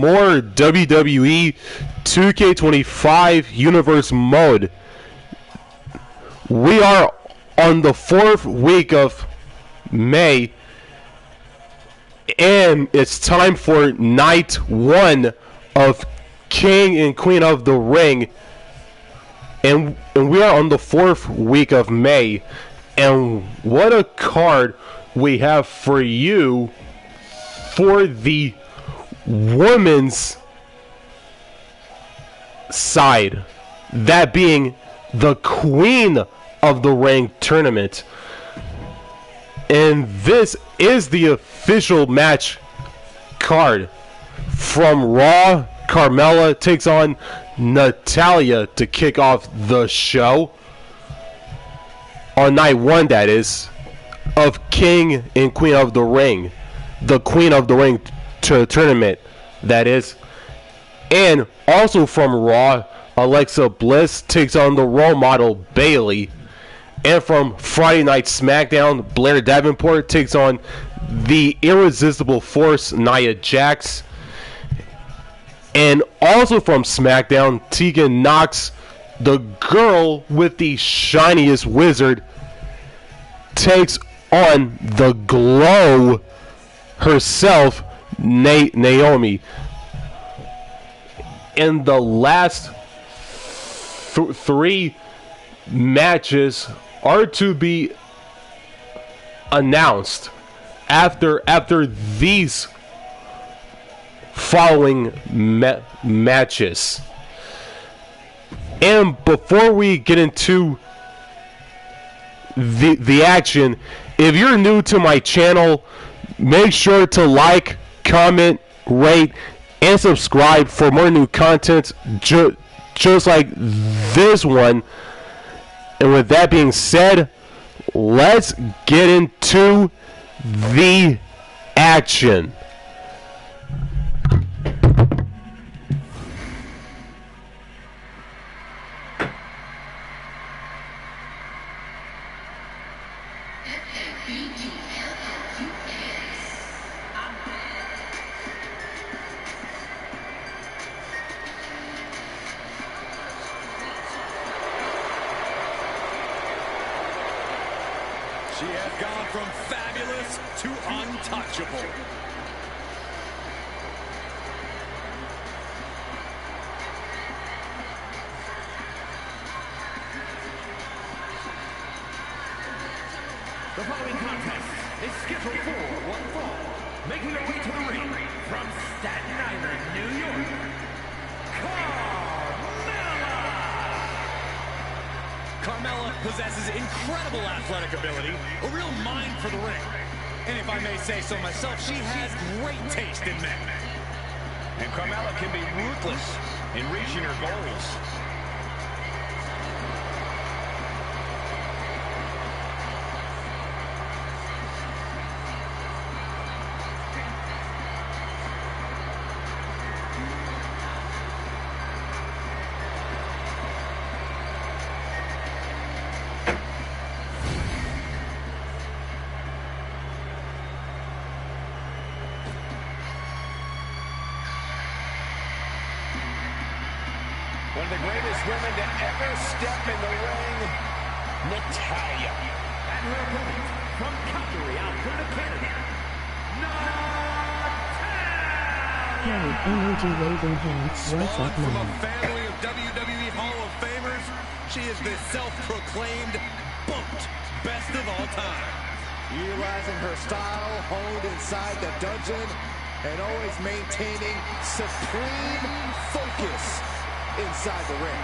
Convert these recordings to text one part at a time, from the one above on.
more WWE 2K25 Universe mode. We are on the 4th week of May, and it's time for night 1 of King and Queen of the Ring, and we are on the 4th week of May. And what a card we have for you for the women's side, that being the Queen of the Ring tournament. And this is the official match card. From Raw, Carmella takes on Natalya to kick off the show. On night 1, that is, of King and Queen of the Ring. The Queen of the Ring tournament, that is. And also from Raw, Alexa Bliss takes on the role model Bayley. And from Friday Night SmackDown, Blair Davenport takes on the irresistible force Nia Jax. And also from SmackDown, Tegan knocks the girl with the shiniest wizard, takes on the glow herself, Naomi. And the last 3 matches are to be announced after these following matches. And before we get into the action, if you're new to my channel, make sure to like, comment, rate, and subscribe for more new content just like this one. And with that being said, let's get into the action. She has gone from fabulous to untouchable. The following contest is scheduled for one fall. Making her way to the ring from Staten Island, New York, Carmella possesses incredible athletic ability, a real mind for the ring. And if I may say so myself, she has great taste in men. And Carmella can be ruthless in reaching her goals. One of the greatest women to ever step in the ring, Natalya. And her opponent, from Calgary, Alberta, Canada, Natalya! Hey, energy waving hands, what's up, From a man? family of WWE Hall of Famers, she is the self-proclaimed boat best of all time. Utilizing her style, honed inside the dungeon, and always maintaining supreme focus inside the ring.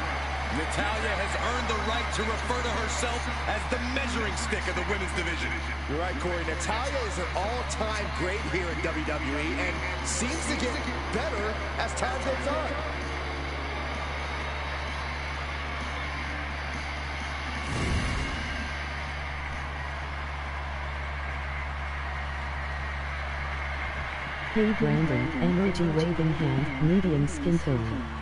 Natalya has earned the right to refer to herself as the measuring stick of the women's division. You're right, Corey. Natalya is an all-time great here in WWE and seems to get better as time goes on. Hey Brandon, energy waving hand, medium skin tone.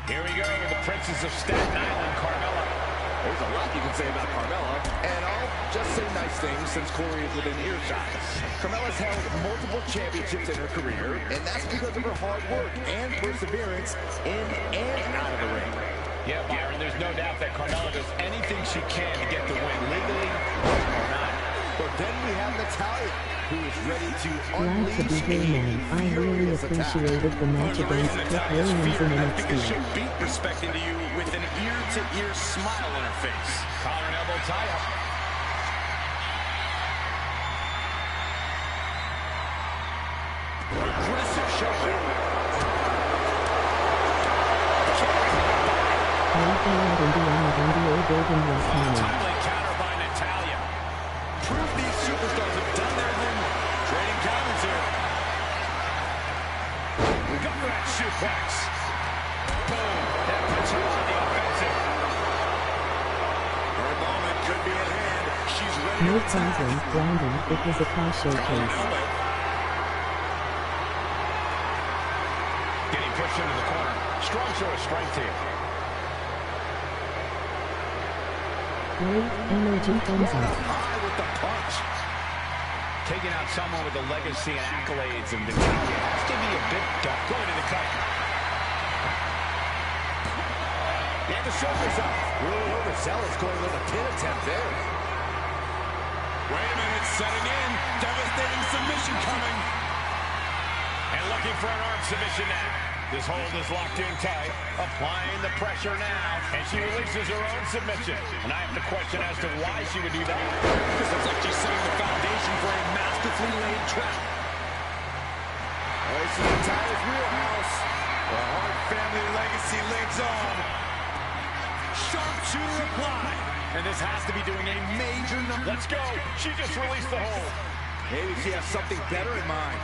Here we go, the Princess of Staten Island, Carmella. There's a lot you can say about Carmella, and I'll just say nice things since Corey is within earshot. Carmella's held multiple championships in her career, and that's because of her hard work and perseverance in and out of the ring. Yeah, Byron, there's no doubt that Carmella does anything she can to get the win, legally or not. But then we have Natalya, who is ready to Glad to be here, man. I really appreciated the match against Kip Williams in NXT. She'll beat respect into you with an ear-to-ear smile on her face. Collar and elbow tie-up. Aggressive shot. Mayfield Indiana NBA building was coming. Timely counter by Natalya. Proof these superstars have done their homework. Trading counters here. Gut wrench suplex. Boom. That puts her on the offensive. Her moment could be at hand. She's ready No to attack. problem, Brandon. It was a car showcase. Getting pushed into the corner. Strong show of strength here. Great energy thumbs up. High with the punch. Taking out someone with the legacy and accolades, and Natalya has to be a bit dark. Going to the cut. And the shoulders up. Really overzealous going with a pin attempt there. Wait a minute, setting in. Devastating submission coming. And looking for an arm submission now. This hold is locked in tight. Applying the pressure now. And she releases her own submission. And I have to question as to why she would do that. This looks like she's setting the foundation for a masterfully laid trap. This is Natalya's wheelhouse. The Hart family legacy lives on. Sharpshooter applied. And this has to be doing a major number. Let's go. She just released the hold. Maybe she has something better in mind.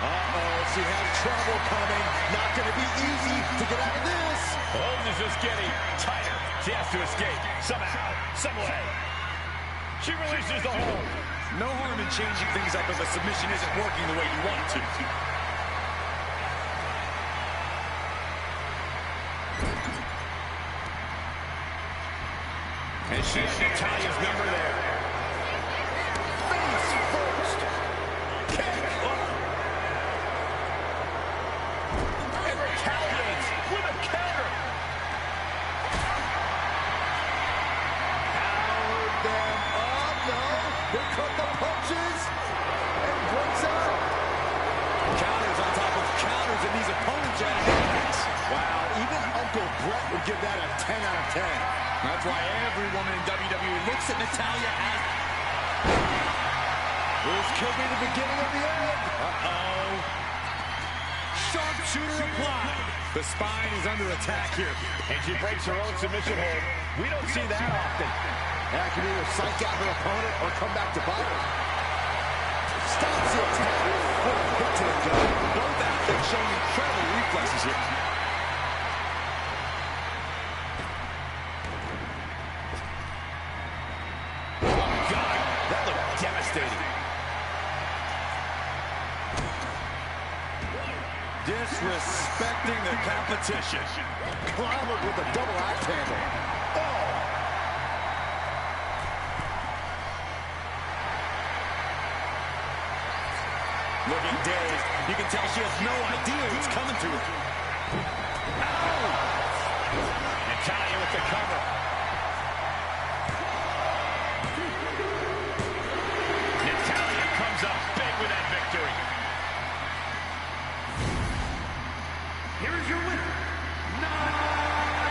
Uh-oh, she has trouble coming. Not going to be easy to get out of this. Hold is just getting tighter. She has to escape somehow, some way. She releases the hold. No harm in changing things up if a submission isn't working the way you want it to. And she has Natalya's number there. Face first. Kick. And retaliates with a counter. Powered them up. No. Here come the punches. And breaks out. Counters on top of counters, and these opponents are at hands. Wow, even Uncle Brett would give that a 10 out of 10. That's why every woman in WWE looks at Natalya as... This could be the beginning of the end. Uh-oh. Sharpshooter applied. The spine is under attack here. And she breaks her own submission hold. We don't see that often. That can either psych out her opponent or come back to bite her. Stops the attack with a hit to the gut. Both athletes showing incredible reflexes here. Oh, God. That looked devastating. Disrespecting the competition. Clobbered with a double axe handle. Oh. Looking dazed. You can tell she has no idea what's coming to her. Ow! Natalya with the cover. Natalya comes up big with that victory. Here is your winner, Natalya.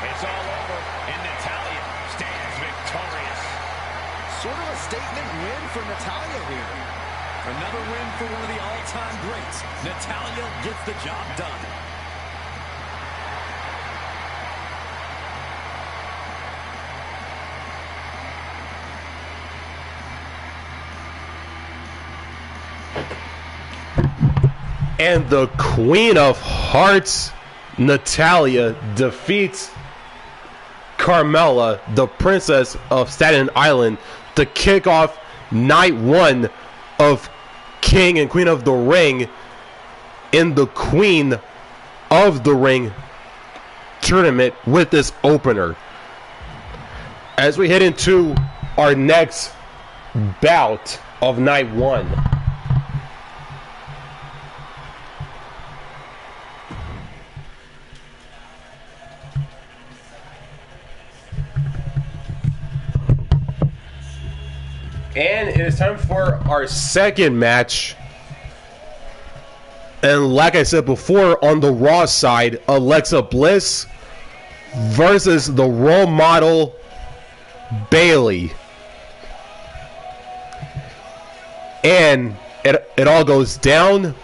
It's all over, and Natalya stands victorious. Sort of a statement win for Natalya here. Another win for one of the all-time greats. Natalya gets the job done. And the Queen of Hearts, Natalya, defeats Carmella, the Princess of Staten Island, to kick off night one of King and Queen of the Ring in the Queen of the Ring tournament with this opener. As we head into our next bout of night 1. And it is time for our second match. And like I said before, on the Raw side, Alexa Bliss versus the role model Bayley. And it all goes down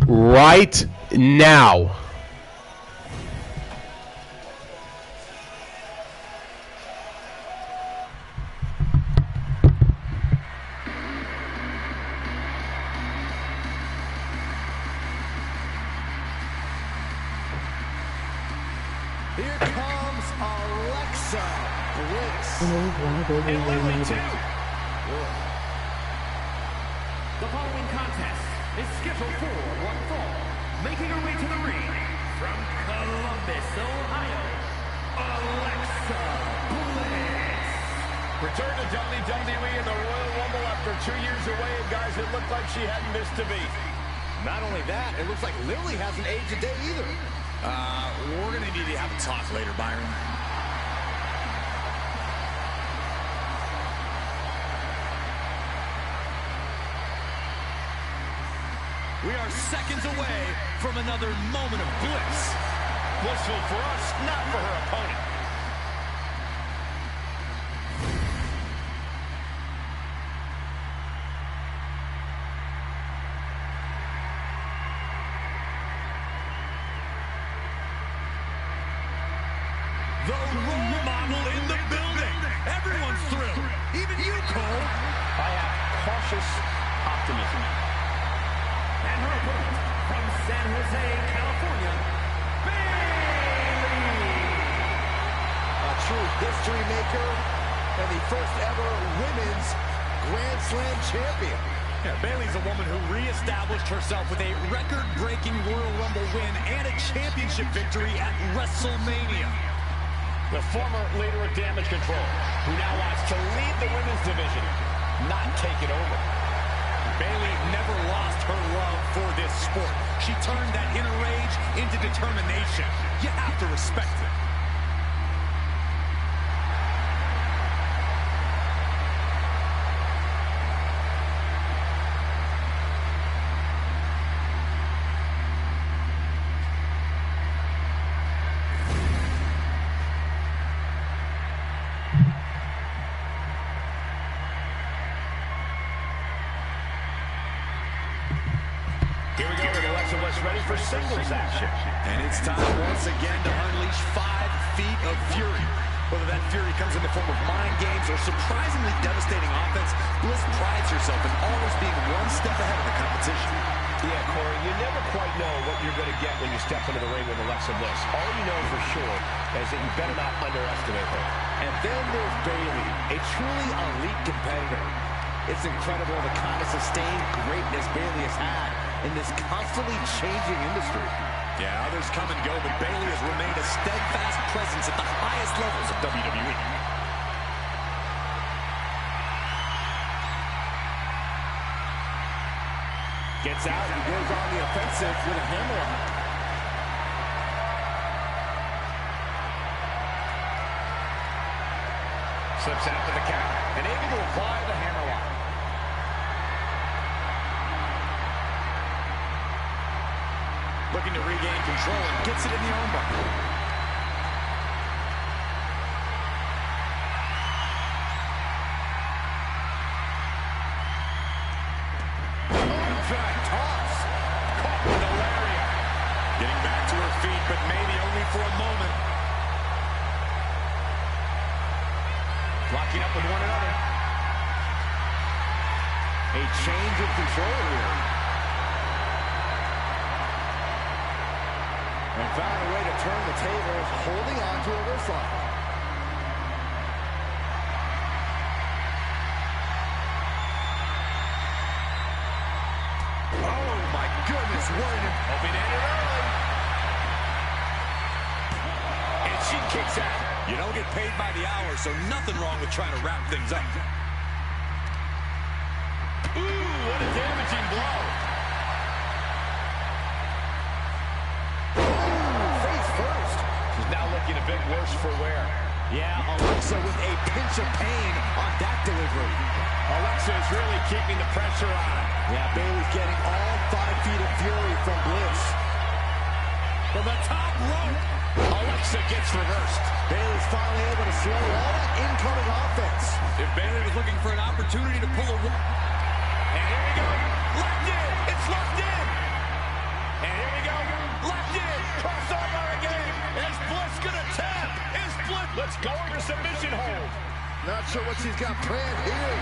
right now. Here comes Alexa Bliss. And The following contest is scheduled for one fall. Making her way to the ring from Columbus, Ohio, Alexa Bliss. Return to WWE in the Royal Rumble after 2 years away, and guys, it looked like she hadn't missed a beat. Not only that, it looks like Lily hasn't aged a day either. We're going to need to have a talk later, Byron. We are seconds away from another moment of bliss. Blissful for us, not for her opponent. The role model in the building. Everyone's thrilled. Even you, Cole. I have cautious optimism. And her opponent from San Jose, California, Bayley. A true history maker and the first ever women's Grand Slam champion. Yeah, Bayley's a woman who reestablished herself with a record-breaking Royal Rumble win and a championship victory at WrestleMania. The former leader of Damage Control, who now wants to lead the women's division, not take it over. Bayley never lost her love for this sport. She turned that inner rage into determination. You have to respect it. Here we go with Alexa Bliss ready for singles action. And it's time once again to unleash 5 feet of fury. Whether that fury comes in the form of mind games or surprisingly devastating offense, Bliss prides herself in always being one step ahead of the competition. Yeah, Corey, you never quite know what you're going to get when you step into the ring with Alexa Bliss. All you know for sure is that you better not underestimate her. And then there's Bayley, a truly elite competitor. It's incredible the kind of sustained greatness Bayley has had in this constantly changing industry. Yeah, others come and go, but Bayley has remained a steadfast presence at the highest levels of WWE. Gets out and goes on the offensive with a hammerlock. Slips out to the count and able to apply the hammerlock. Looking to regain control and gets it in the armbar. Drag toss. Caught with a lariat. Getting back to her feet, but maybe only for a moment. Locking up with one another. A change of control here. And found a way to turn the tables, holding on to a wristlock. Oh my goodness, what an... Hoping to end it early. Kicks out. You don't get paid by the hour, so nothing wrong with trying to wrap things up. Ooh, what a damaging blow. Face first. She's now looking a bit worse for wear. Yeah, Alexa with a pinch of pain on that delivery. Alexa is really keeping the pressure on. Yeah, Bayley's getting all 5 feet of fury from Bliss. From the top rope, Alexa gets reversed. Bayley's finally able to slow all that incoming offense. If Bayley was looking for an opportunity to pull a... And here we go. Left in. It's left in. And here we go. Left in. Crossover again. Is Bliss going to tap? Is Bliss... Let's go over submission hold. Not sure what she's got planned here.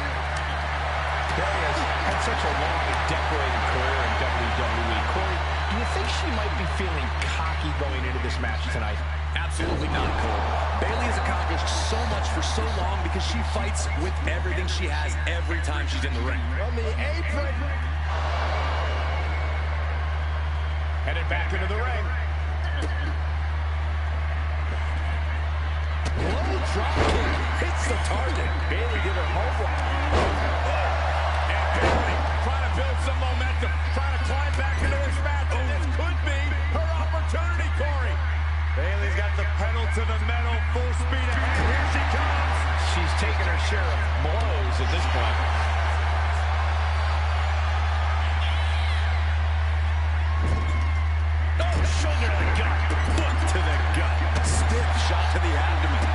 Bayley has had such a long and decorated career in WWE. Corey, do you think she might be feeling cocky going into this match tonight? Absolutely not, Cole. Bayley has accomplished so much for so long because she fights with everything she has every time she's in the ring. On the apron. Headed back into the ring. Low drop kick hits the target. Bayley did her homework. And Bayley trying to build some momentum, trying to climb back into this match, and this could be her opportunity, Corey. Bayley's got the pedal to the metal, full speed ahead. Here she comes. She's taken her share of blows at this point. Oh, shoulder to the gut, foot to the gut. Stiff shot to the abdomen.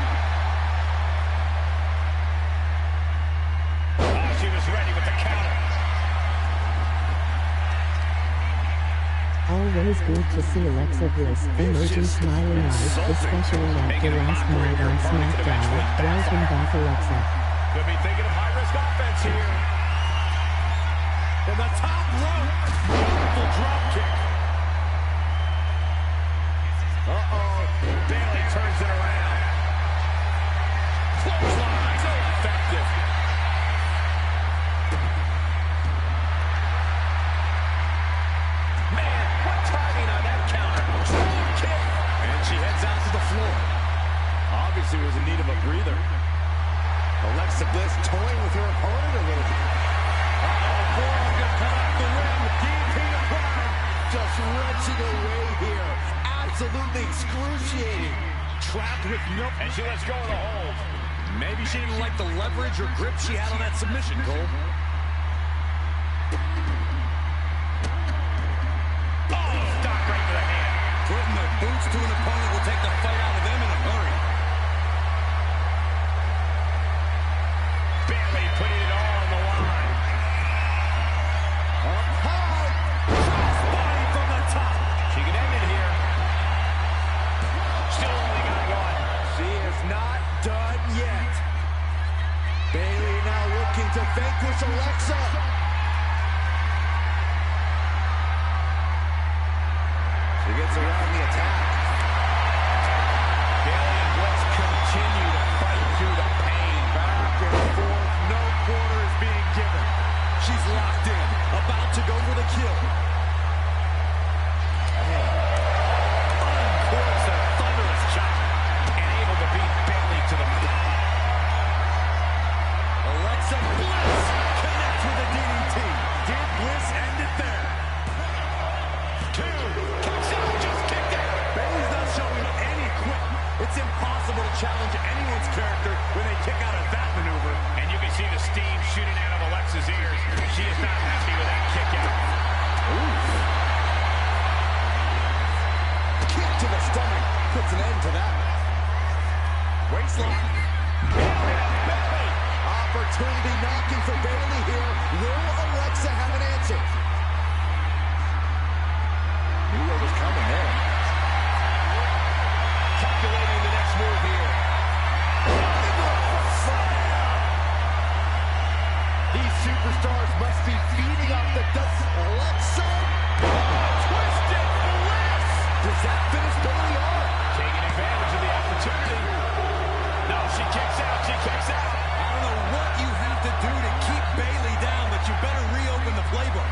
Oh, she was ready with the counter. Always good to see Alexa Bliss emerging smiling eyes, especially after last night on SmackDown. Welcome back, Alexa. Could be thinking of high-risk offense here. From the top rope, beautiful drop kick. Uh-oh, Bayley turns it around. Clothesline, so effective. Man, what timing on that counter. Drop kick. And she heads out to the floor. Obviously was in need of a breather. Alexa Bliss toying with her opponent a little bit. Uh-oh, Forearm gonna come out the ring. Guillotine applied. Just wrenching away here. Absolutely excruciating. Trapped with no... And she lets go of the hold. Maybe she didn't like the leverage or grip she had on that submission, Cole. Oh, stop right to the hand. Putting the boots to an opponent will take the fight out of them in a hurry. Bayley putting it all on the line. Up high. Body from the top. She can end it here. Still only got one. She is not done yet. Bayley now looking to vanquish Alexa. She gets around the attack. Bayley and Bliss continue to fight through the pain. Back and forth. No quarter is being given. She's locked in, about to go for the kill. Uncorks a thunderous chop, and able to beat Bayley to the mat. Alexa Bliss connects with a DDT. Did Bliss end it there? 2, kicks out, just kicked it. Bayley's not showing any quit. It's impossible to challenge anyone's character when they kick out of that maneuver. And you can see the steam shooting out of Alexa's ears. She is not happy with that kick out. Oof. Kick to the stomach puts an end to that. Waistline. Bayley. Opportunity knocking for Bayley here. Will Alexa have an answer? Knew what was coming there. Calculating the next move here. These superstars must be feeding off the dust. Alexa! Twisted Bliss. Does that finish Bayley off? Taking advantage of the opportunity. No, she kicks out. She kicks out. I don't know what you have to do to keep Bayley down, but you better reopen the playbook.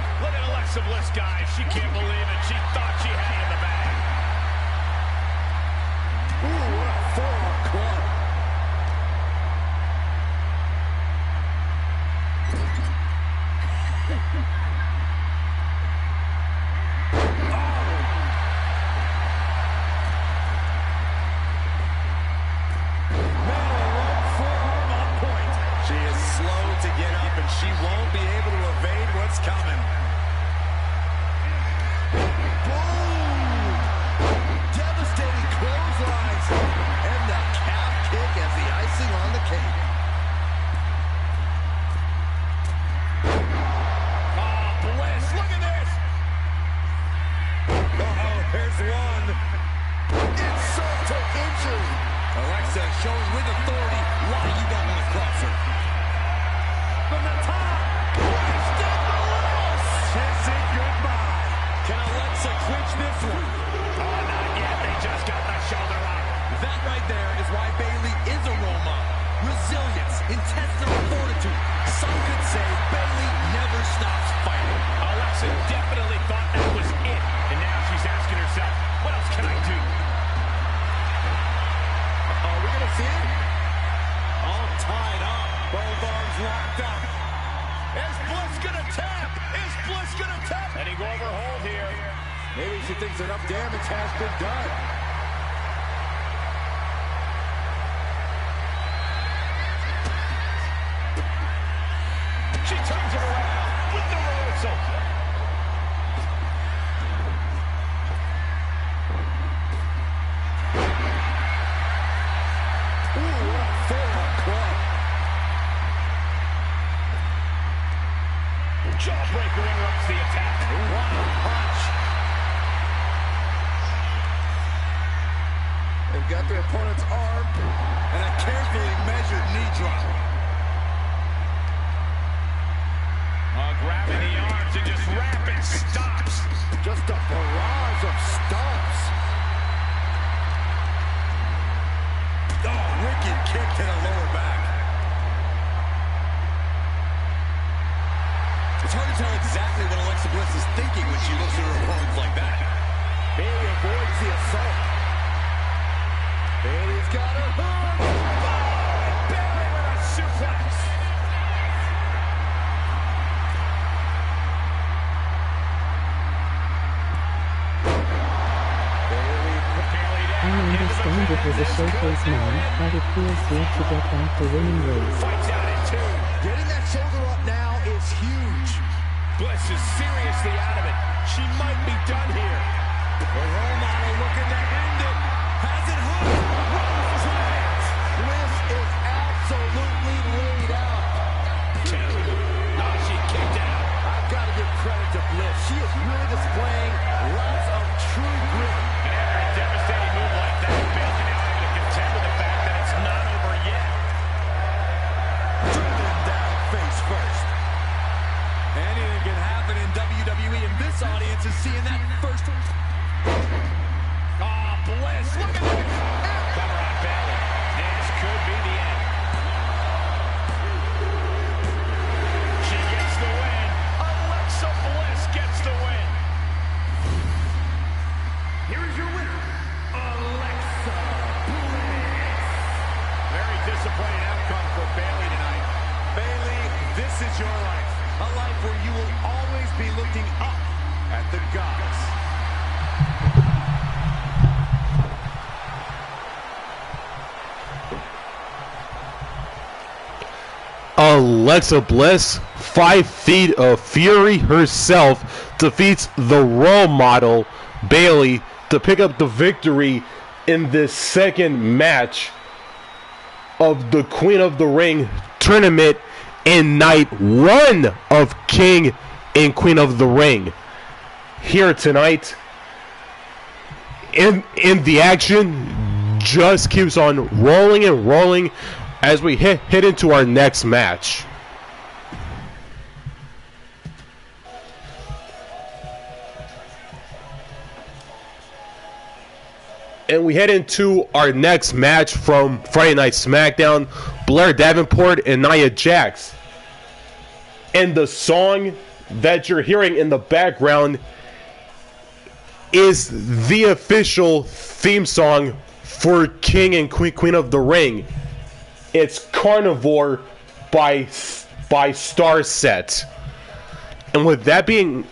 King. Bliss, look at this! Oh, here's one. Insult to injury. Alexa showing with authority why you don't want to cross her. From the top, twisted Bliss! Kissing goodbye. Can Alexa clinch this one? Oh, not yet. They just got the shoulder up. That right there is why Bayley is a role model. Resilience, intestinal fortitude. Some could say Bayley never stops fighting. Alexa definitely thought that was it. And now she's asking herself, what else can I do? Are we going to see it? All tied up. Both arms locked up. Is Bliss going to tap? Is Bliss going to tap? Heading over hold here. Maybe she thinks enough damage has been done. She turns it around with the reversal. Ooh, what a full-on club. Jawbreaker interrupts the attack. Wow, punch. They've got their opponent's arm and a carefully measured knee drop. Grabbing the arms and just rapid stops. Just a barrage of stomps. Oh, wicked kick to the lower back. It's hard to tell exactly what Alexa Bliss is thinking when she looks at her opponents like that. Bayley avoids the assault. Bayley's got her hook. Oh, Bayley with a suplex. I understand it was a showcase match, but it feels good to get back to winning ways. Fights out at 2. Getting that shoulder up now is huge. Bliss is seriously out of it. She might be done here. The role model looking to end it. Has it hooked. Rolls lands. Bliss is absolutely laid out. 2. Oh, she kicked out. I've got to give credit to Bliss. She is really displaying lots of true grit. And after a devastating move like that, Bayley now able to contend with the fact that it's not over yet. Driven down face first. Anything can happen in WWE, and this audience is seeing that first. Oh, Bliss, look at this. Cover on Bayley. This could be the end. She gets the win. Alexa Bliss gets the win. Here is your winner, Alexa Bliss. Very disappointing outcome for Bayley tonight. Bayley, this is your life. A life where you will always be looking up at the gods. Alexa Bliss, 5 feet of fury herself, defeats the role model Bayley to pick up the victory in this second match of the Queen of the Ring tournament in night 1 of King and Queen of the Ring. Here tonight, in the action just keeps on rolling and rolling as we hit into our next match. And we head into our next match from Friday Night SmackDown, Blair Davenport and Nia Jax. And the song that you're hearing in the background is the official theme song for King and Queen of the Ring. It's Carnivore by Starset. And with that being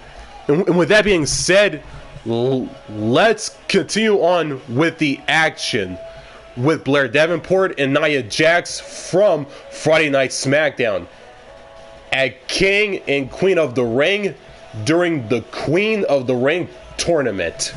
said, let's continue on with the action with Blair Davenport and Nia Jax from Friday Night SmackDown at King and Queen of the Ring during the Queen of the Ring tournament.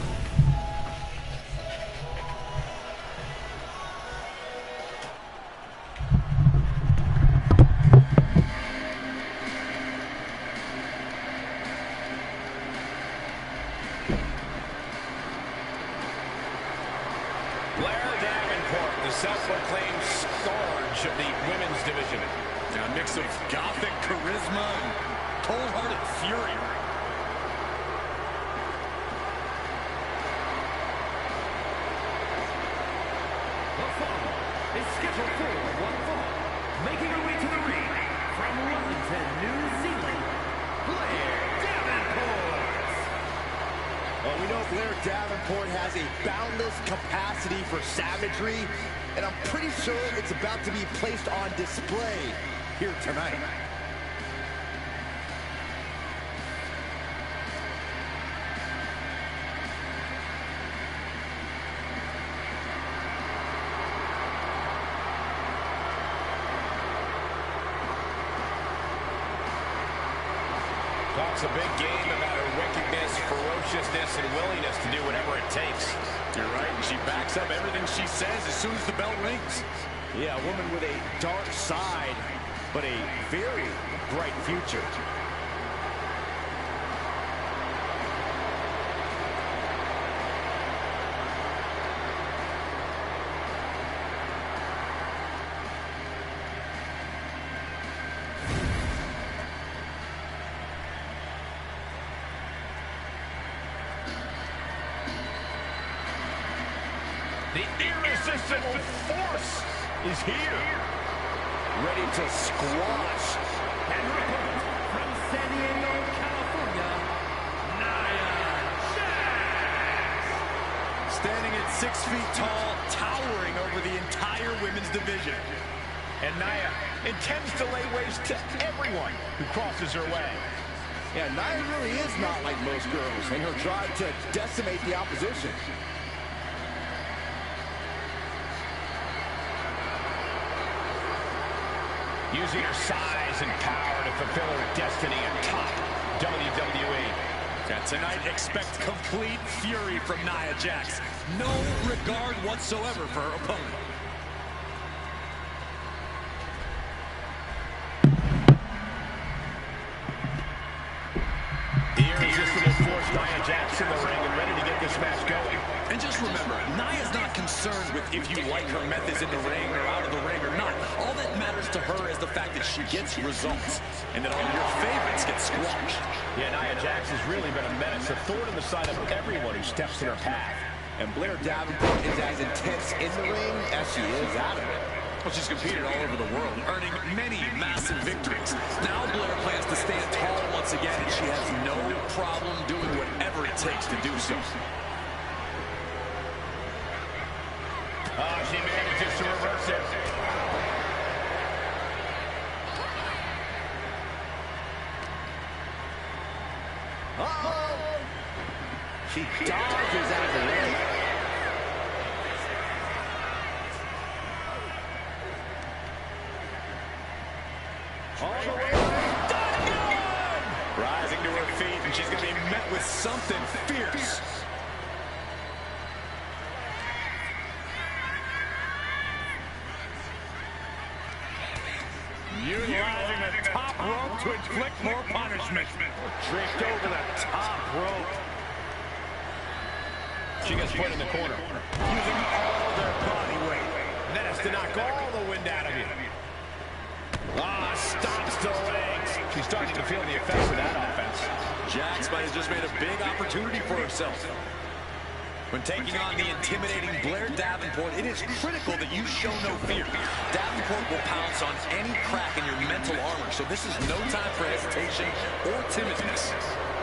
the self-proclaimed scourge of the women's division. A mix of gothic charisma and cold-hearted fury. The following is scheduled for one fall. Making her way to the ring from Wellington, New Zealand, Blair Davenport. Well, we know Blair Davenport has a boundless capacity for savagery, and I'm pretty sure it's about to be placed on display here tonight. Talks a big game about her wickedness, ferociousness, and willingness to do whatever it takes. You're right, and she backs up everything she says as soon as the bell rings. Yeah, a woman with a dark side, but a very bright future. The irresistible force is here. Ready to squash. And reporting from San Diego, California, Nia Jax. Standing at 6 feet tall, towering over the entire women's division. And Nia intends to lay waste to everyone who crosses her way. Yeah, Nia really is not like most girls in her drive to decimate the opposition. Using her size and power to fulfill her destiny atop WWE. And tonight, expect complete fury from Nia Jax. No regard whatsoever for her opponent. The irresistible force, Nia Jax in the ring and ready to get this match going. And just remember, Nia's not concerned with if you like her methods in the ring or out of the ring or not. All that matters to her is the fact that she gets results and that all your favorites get squashed. Yeah, Nia Jax has really been a menace, a thorn in the side of everyone who steps in her path. And Blair Davenport is as intense in the ring as she is out of it. Well, she's competed all over the world, earning many massive victories. Now Blair plans to stand tall once again, and she has no problem doing whatever it takes to do so. Oh, she manages to reverse it. Uh-oh! She dodges out of the way. All the way. Rising to her feet, and she's going to be met with something fierce. Utilizing the top rope to inflict more punishment. Draped over the top rope. She gets put in the corner. Using all their body weight. That has to knock all the wind out of you. Ah, stops the legs. She's starting to feel the effects of that offense. Jax might have just made a big opportunity for herself. When taking on the intimidating Blair Davenport, it is critical that you show no fear. Davenport will pounce on any crack in your mental armor, so this is no time for hesitation or timidness.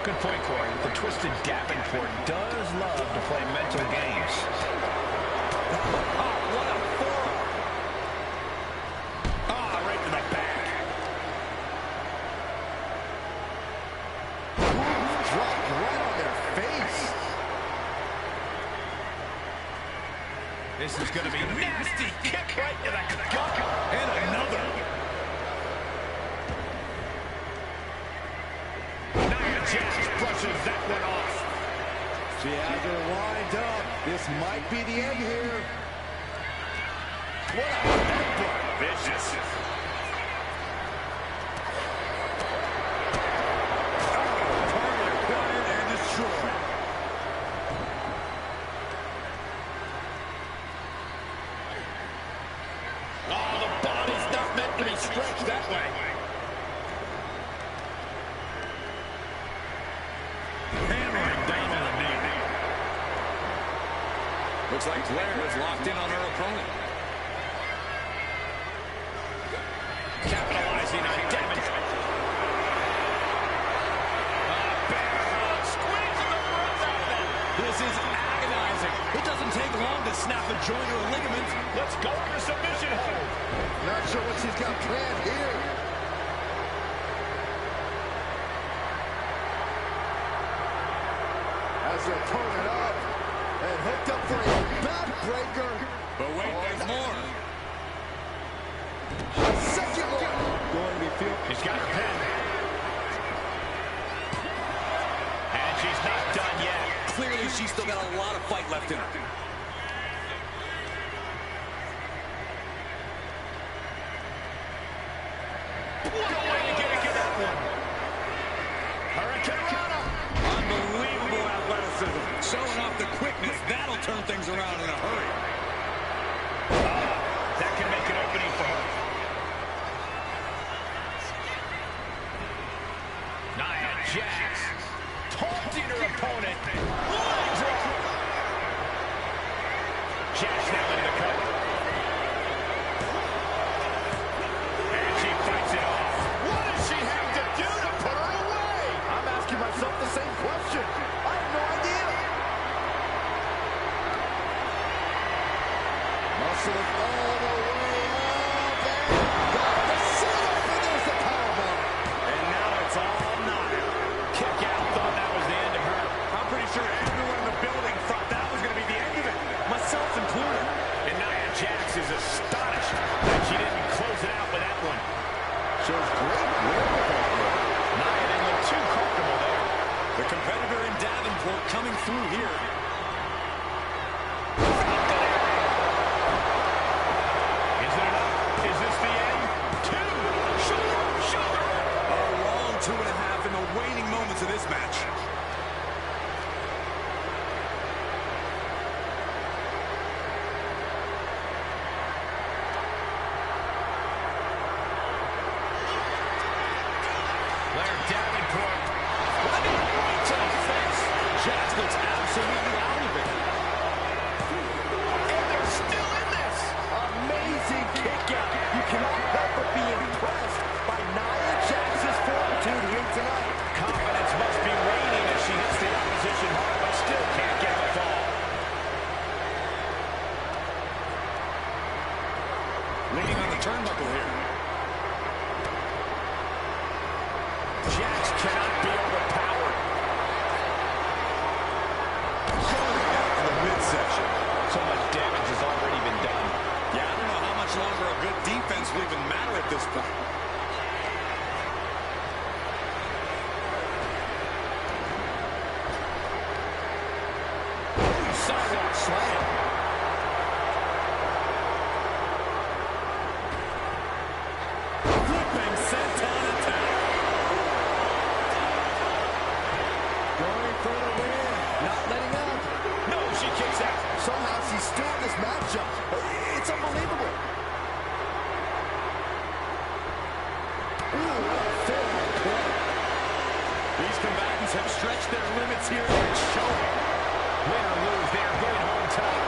Good point, Corey. The twisted Davenport does love to play mental games. Oh, what a forearm. Ah, right to the back. Dropped right on their face. This is going to be nasty. Kick right to the gut. And another. Nia Jax brushes that one off. She has her lined up. This might be the end here. What a headbutt. Vicious. Target acquired and destroyed. Looks like Blair is locked in on her opponent. Capitalizing on damage. Squeezing the breath out of that. This is agonizing. It doesn't take long to snap a joint or a ligament. Let's go for submission hold. Not sure what she's got planned here. Has her opponent up and hooked up for a backbreaker. But wait, there's more. A second one. Going to be fielded. She's got her pin. And she's not done yet. Clearly, she's still got a lot of fight left in her. What a way to get that one. Hurricane Rana. Unbelievable athleticism. Showing off the quickness. That'll turn things around in a hurry. That can make an opening for her. Nia Jax taunting her opponent. Leg drop. Jax now into the cover. And she fights it off. What does she have to do to put her away? I'm asking myself the same question. I have no idea. Muscle all the way up and got the sit up, and there's the powerbomb. And now it's all Nia. Kick out, thought that was the end of her. I'm pretty sure everyone in the building thought that was going to be the end of it, myself included. And Nia Jax is astonished that she didn't close it out with that one. Shows great wherewithal. Nia didn't look too comfortable there. The competitor in Davenport coming through here. Is it enough? Is this the end? Two. Shoulder. A long 2.5 in the waning moments of this match. Blair Davenport. Right to the face. Jax looks absolutely out of it. And they're still in this. Amazing kick out. You cannot help but be impressed by Nia Jax's fortitude here tonight. Confidence must be waning as she hits the opposition hard, but still can't get the fall. Leaning on the turnbuckle here. Jax cannot be overpowered. Going down to the midsection. So much damage has already been done. Yeah, I don't know how much longer a good defense will even matter at this point. Sidewalk slam. Flipping senton attack. Going for the win. Not letting up. No, she kicks out. Somehow she's still in this matchup. It's unbelievable. Ooh, what a fair play. These combatants have stretched their limits here, and it's showing. Win or lose, they are going home tonight.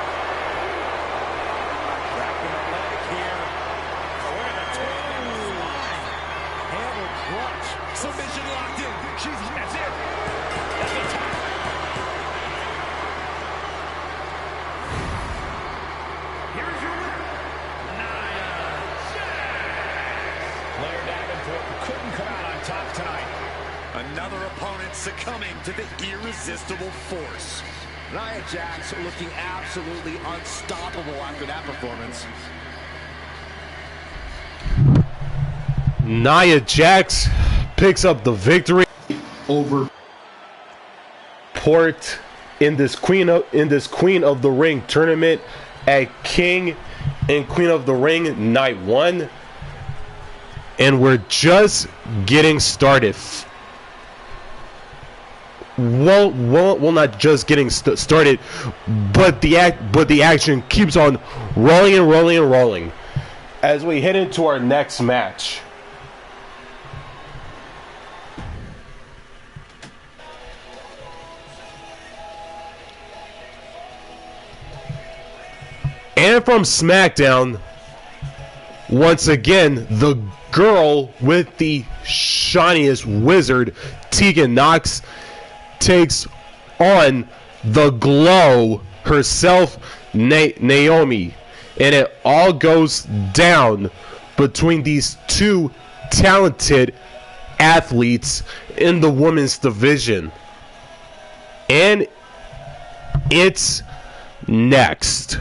Wrapping the leg here. Look at the twin in the spine. Hammer clutch. Submission locked in. That's it. That's the top. Here's your winner, Nia Jax. Blair Davenport couldn't come out on top tonight. Another opponent succumbing to the irresistible force. Nia Jax looking absolutely unstoppable after that performance. Nia Jax picks up the victory over Port in this Queen of the Ring tournament at King and Queen of the Ring Night 1. And we're just getting started. Well, not just getting started, but the action keeps on rolling and rolling and rolling as we head into our next match. And from SmackDown, once again, the girl with the shiniest wizard, Tegan Nox, takes on the Glow herself, Naomi. And it all goes down between these two talented athletes in the women's division. And it's next.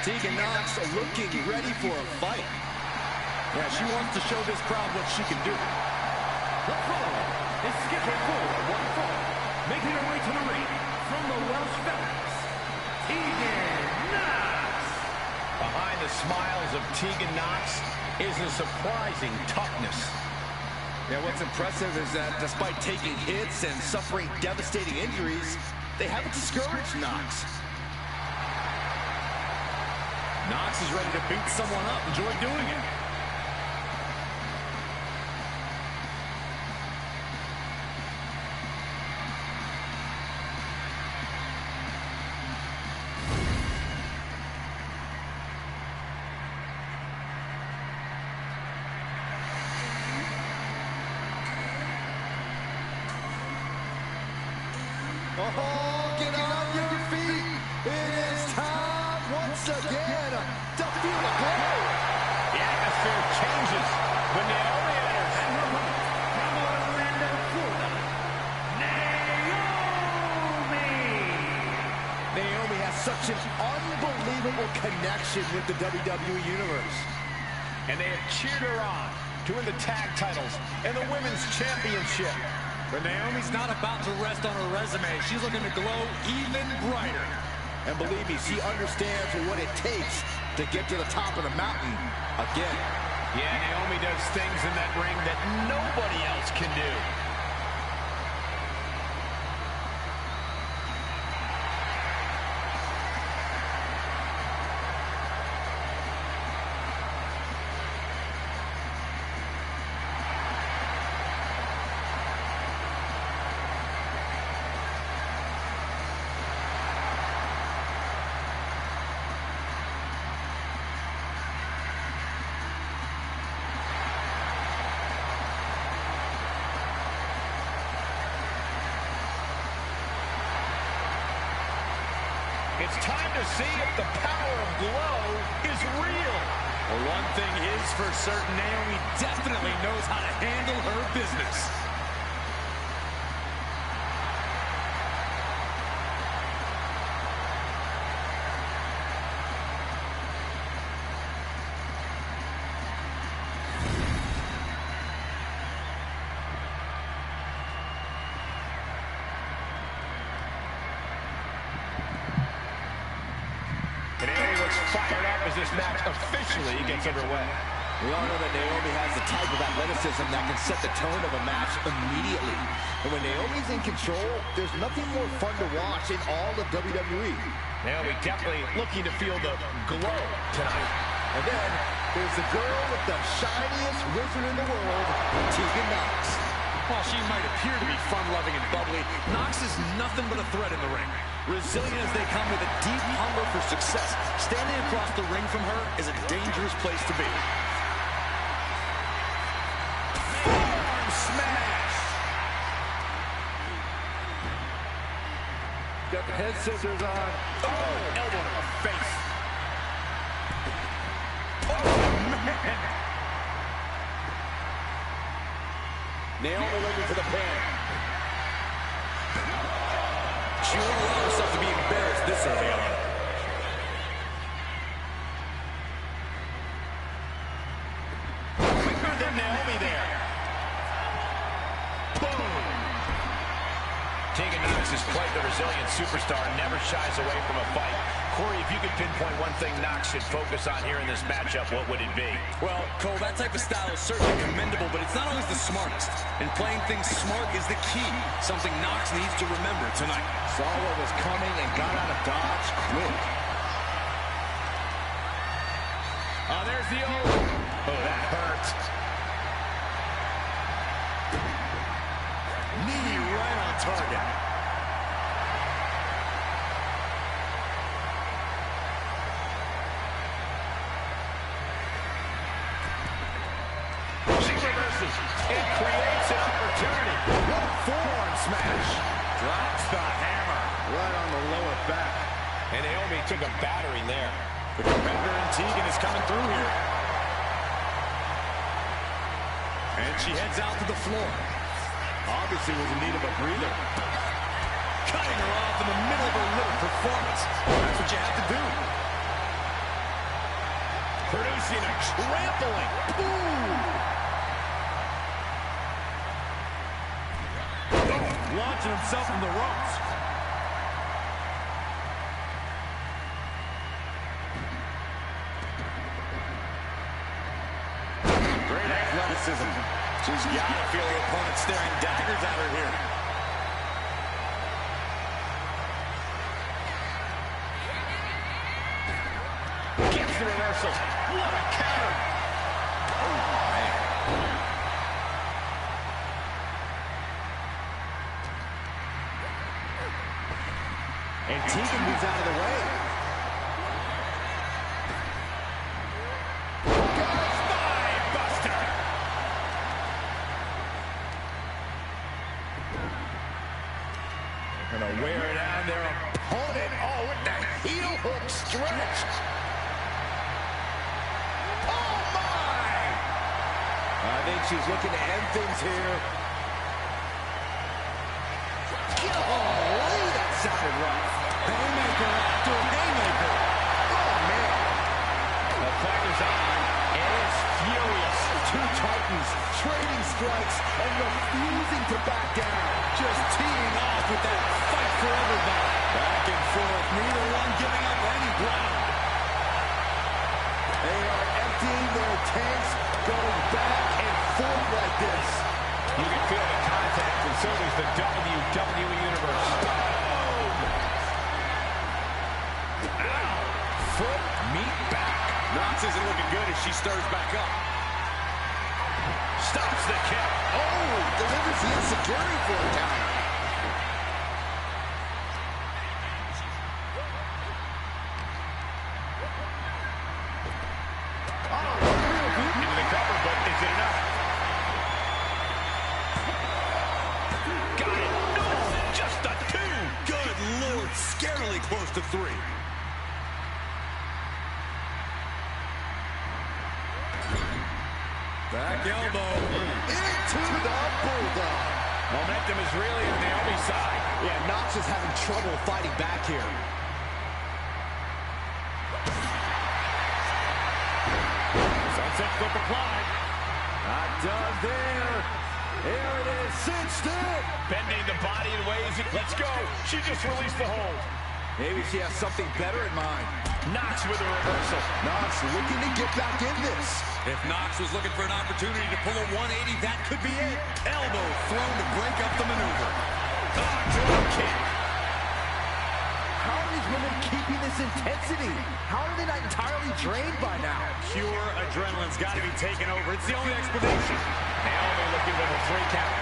Tegan Nox looking ready for a fight. Yeah, she wants to show this crowd what she can do. The following is scheduled for one fall. Making her way to the ring from the Welsh Fellas, Tegan Nox. Behind the smiles of Tegan Nox is a surprising toughness. Yeah, what's impressive is that despite taking hits and suffering devastating injuries, they haven't discouraged Nox. Nox is ready to beat someone up. Enjoy doing it. Oh, get on your feet. It is time once again to feel the glow. The atmosphere changes when Naomi enters. And her opponent from Orlando, Florida, Naomi. Naomi has such an unbelievable connection with the WWE Universe. And they have cheered her on to win the tag titles and the women's championship. But Naomi's not about to rest on her resume. She's looking to glow even brighter. And believe me, she understands what it takes to get to the top of the mountain again. Yeah, Naomi does things in that ring that nobody else can do. It's time to see if the power of glow is real. Well, one thing is for certain, Naomi definitely knows how to handle her business. Fired up as this match officially gets underway. We all know that Naomi has the type of athleticism that can set the tone of a match immediately. And when Naomi's in control, there's nothing more fun to watch in all of WWE. Naomi definitely looking to feel the glow tonight. And then there's the girl with the shiniest wizard in the world, Tegan Nox. While she might appear to be fun-loving and bubbly, Nox is nothing but a threat in the ring. Resilient as they come with a deep hunger for success, standing across the ring from her is a dangerous place to be. Arm smash! Got the head scissors on. Oh, elbow to the face. Oh, man! Naomi looking for the pin. She won't allow herself to be embarrassed this early on. Quicker than Naomi there. Boom! Tegan Nox is quite the resilient superstar, never shies away from a fight. Corey, if you could pinpoint one thing Nox should focus on here in this matchup, what would it be? Well, Cole, that type of style is certainly commendable, but it's not always the smartest. And playing things smart is the key, something Nox needs to remember tonight. Saw what was coming and got out of dodge quick. Oh, there's the old Oh, that hurt. Knee right on target. She reverses. It creates an opportunity. What a forearm smash. Drops the hammer right on the lower back. And Naomi took a battering there. The competitor in Tegan is coming through here. And she heads out to the floor. Obviously was in need of a breather. Cutting her off in the middle of her little performance. That's what you have to do. Producing a trampling. Launching himself from the ropes. Great athleticism. She's got to feel her opponent staring daggers at her here. Gets the reversal. What a counter. Oh, man. And Tegan moves out of the way. Spine buster. They're gonna wear down their opponent. Oh, with the heel hook stretch. Oh my! I think she's looking to end things here. Golly, that sounded rough. Haymaker after haymaker. Oh, man. The fight is on, and it's furious. Two titans trading strikes and refusing to back down. Just teeing off with that fight forever battle. Back and forth, neither one giving up any ground. They are emptying their tanks, going back and forth like this. You can feel the contact, and so does the WWE Universe. Foot meet back. Knox isn't looking good as she stirs back up. Stops the kick. Oh, delivers the insecurity for a counter. Into the cover, but is it enough? Got it. No, just a two. Good Lord, scarily close to three. Back elbow. Into the bulldog. Momentum is really on Naomi's side. Yeah, Knox is having trouble fighting back here. Sunset flip applied. Not done there. There it is, cinched in. Bending the body in ways. Let's go. She just released the hold. Maybe she has something better in mind. Knox with a reversal. Knox looking to get back in this. If Knox was looking for an opportunity to pull a 180, that could be it. Elbow thrown to break up the maneuver. Drop kick. How are these women keeping this intensity? How are they not entirely drained by now? Pure adrenaline's got to be taken over. It's the only explanation. Naomi looking for the 3 count.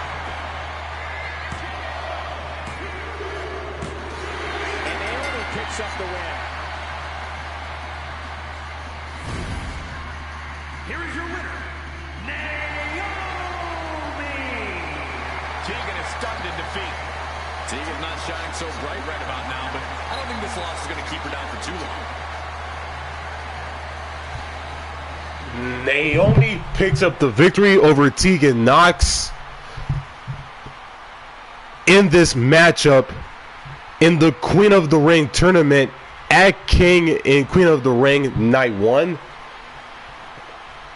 And Naomi picks up the win. Here is your winner, Naomi! Tegan is stunned in defeat. Tegan's not shining so bright right about now, but I don't think this loss is going to keep her down for too long. Naomi picks up the victory over Tegan Knox in this matchup in the Queen of the Ring tournament at King in Queen of the Ring Night 1.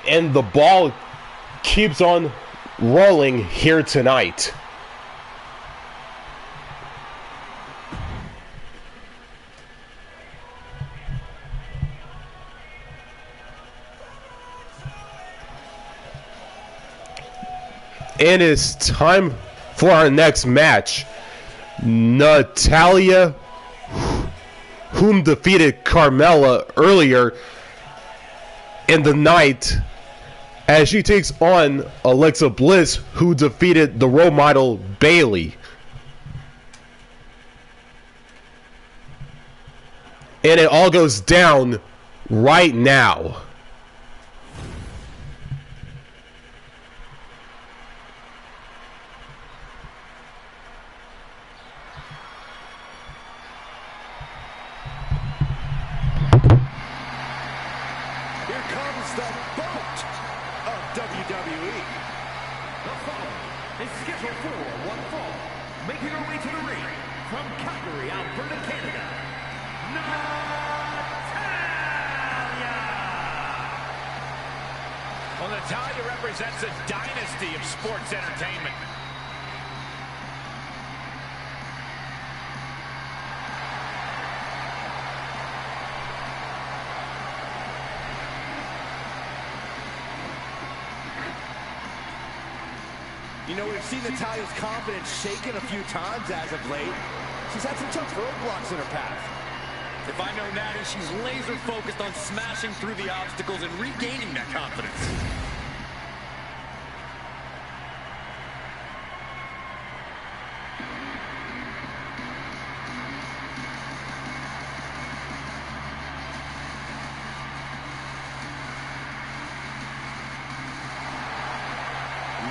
And the ball keeps on rolling here tonight. And it's time for our next match. Natalya, whom defeated Carmella earlier in the night, as she takes on Alexa Bliss, who defeated the role model Bayley. And it all goes down right now. Here comes the boat of WWE. The following is scheduled for one fall, making her way to the ring from Calgary, Alberta, Canada, Natalya! Well, Natalya represents a dynasty of sports entertainment. You know, we've seen Natalya's confidence shaken a few times as of late. She's had some tough roadblocks in her path. If I know Natty, she's laser focused on smashing through the obstacles and regaining that confidence.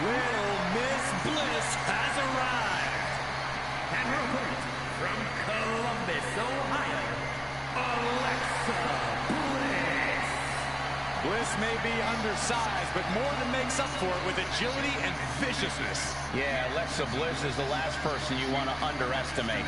Well, Miss Bliss has arrived. And her opponent from Columbus, Ohio, Alexa Bliss. Bliss may be undersized, but more than makes up for it with agility and viciousness. Yeah, Alexa Bliss is the last person you want to underestimate.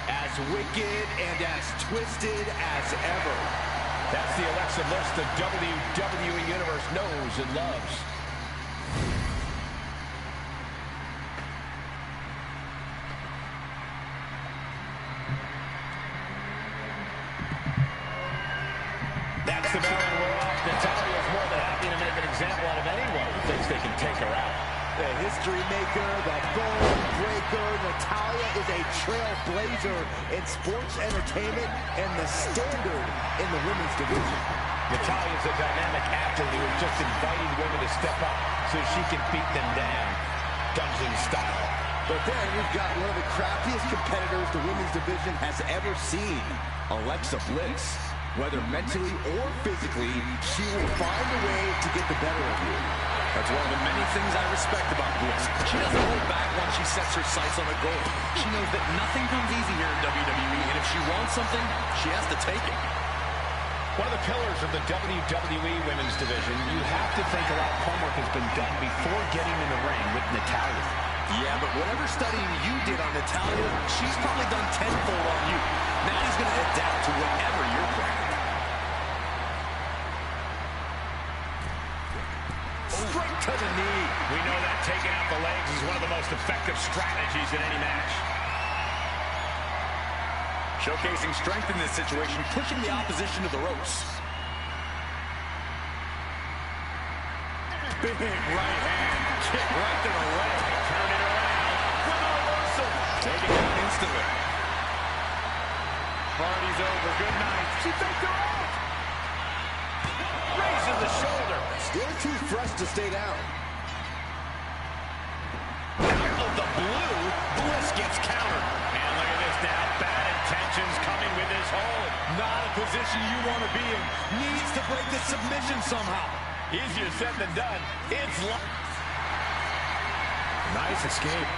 As wicked and as twisted as ever. That's the Alexa Bliss the WWE Universe knows and loves. That's the bell and we're off. Natalya is more than happy to make an example out of anyone who thinks they can take her out. The history maker, the bone breaker, Natalya is a trailblazer in sports entertainment and the standard in the women's division. Natalya is a dynamic athlete who is just inviting women to step up so she can beat them down, dungeon style. But then we've got one of the craftiest competitors the women's division has ever seen, Alexa Bliss. Whether mentally or physically, she will find a way to get the better of you. That's one of the many things I respect about Bliss. She doesn't hold back once she sets her sights on a goal. She knows that nothing comes easy here in WWE, and if she wants something, she has to take it. One of the pillars of the WWE Women's Division, you have to think a lot of homework has been done before getting in the ring with Natalya. Yeah, but whatever studying you did on Natalya, she's probably done tenfold on you. Natty's going to adapt to whatever you're playing. Straight to the knee. We know that taking out the legs is one of the most effective strategies in any match. Showcasing strength in this situation, pushing the opposition to the ropes. Big right hand. Kick right to the leg. Turn it around. With a reversal. Taking it out instantly. Party's over. Good night. She faked her out. Raises the shoulder. Still too fresh to stay down. Out of the blue, Bliss gets countered. And look at this now. Bad intentions coming with his hold. Not a position you want to be in. Needs to break the submission somehow. Easier said than done. It's Nice escape.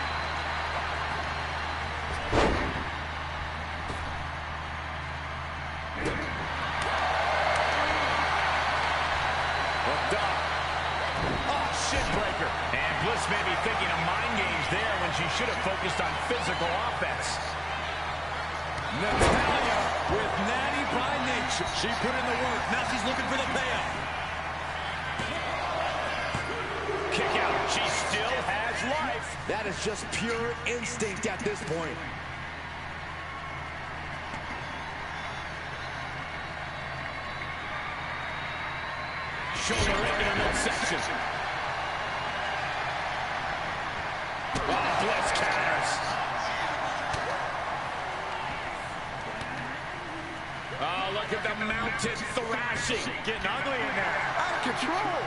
hooked up. Oh, shit breaker. And Bliss may be thinking of mind games there when she should have focused on physical offense. Natalya with Natty by nature. She put in the work. Now she's looking for the payoff. Kick out. She still has life. That is just pure instinct at this point. shoulder into the midsection. Oh, Bliss counters. Oh, look at the mounted thrashing. Getting ugly in there. Out of control.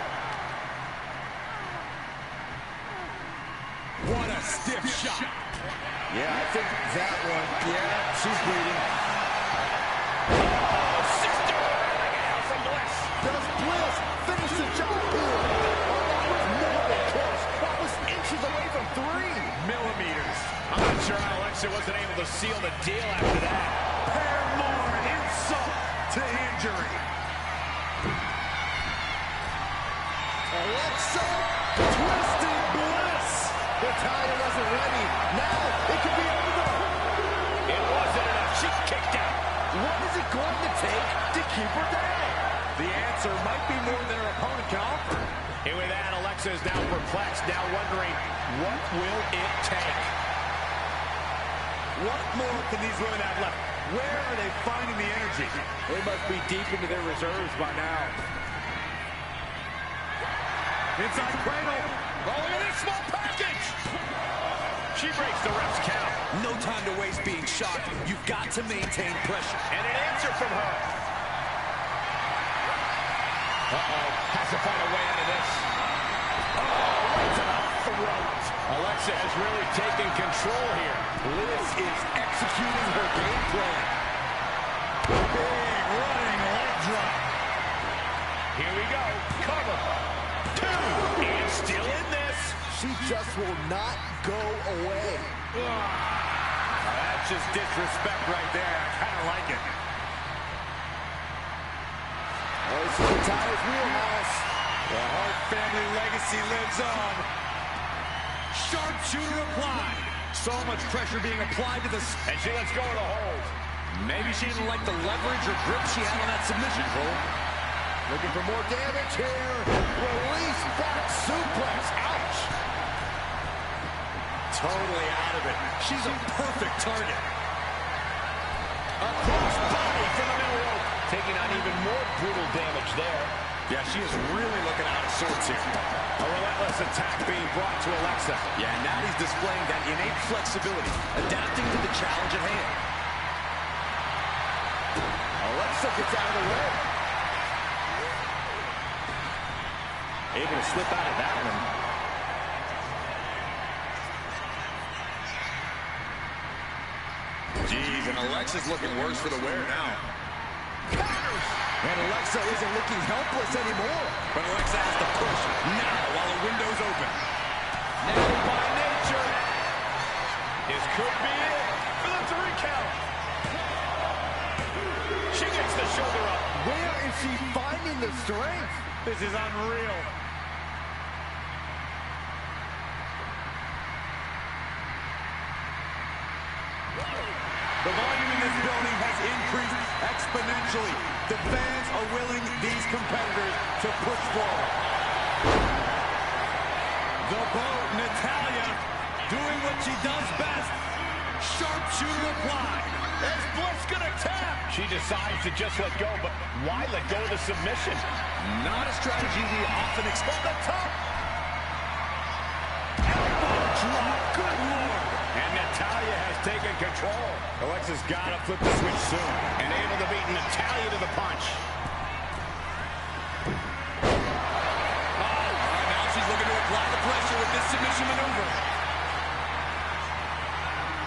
What a stiff shot. Yeah, I think that one, yeah, she's bleeding. Oh, sister like a hell from Bliss. Does Bliss finish the job here? Oh, that was more than close. That was inches away from 3 millimeters. I'm not sure how Alexa wasn't able to seal the deal after that. Pair more insult to injury. Alexa twisted Bliss. Natalya wasn't ready. Now it could be over. It wasn't enough. She kicked out. What is it going to take to keep her down? The answer might be more than her opponent can offer. And with that, Alexa is now perplexed, now wondering, what will it take? What more can these women have left? Where are they finding the energy? They must be deep into their reserves by now. Inside cradle. Oh, look at this small package. She breaks the ref's count. No time to waste being shocked. You've got to maintain pressure. And an answer from her. Uh-oh. Has to find a way out of this. Oh, right to the throat. Alexa has really taken control here. Bliss is executing her game plan. Big running leg drop. Here we go. Cover. 2. And still in this. She just will not go away. That's just disrespect right there. I kind of like it. Oh, this is Natalya's wheelhouse. The Hart family legacy lives on. Sharpshooter applied. So much pressure being applied to this. And she lets go of the hold. Maybe she didn't like the leverage or grip she had on that submission, Cole. Looking for more damage here. Release back suplex. Ouch. Totally out of it. She's a perfect target. A cross body from the middle rope. Taking on even more brutal damage there. Yeah, she is really looking out of sorts here. A relentless attack being brought to Alexa. Yeah, now he's displaying that innate flexibility, adapting to the challenge at hand. Alexa gets out of the way. Able to slip out of that one. Jeez, and Alexa's looking worse for the wear now. And Alexa isn't looking helpless anymore. But Alexa has to push now while the window's open. Now by nature. This could be it for the 3 count. She gets the shoulder up. Where is she finding the strength? This is unreal. The volume in this building has increased exponentially. The fans are willing these competitors to push forward. The boat, Natalya, doing what she does best. Sharpshooter applied. Is Bliss gonna tap? She decides to just let go, but why let go of the submission? Not a strategy we often expect. The top. Elbow drop. Good Lord. And Natalya has taken control. Alexa's got to flip the switch soon. And able to beat Natalya to the punch. Oh, now she's looking to apply the pressure with this submission maneuver.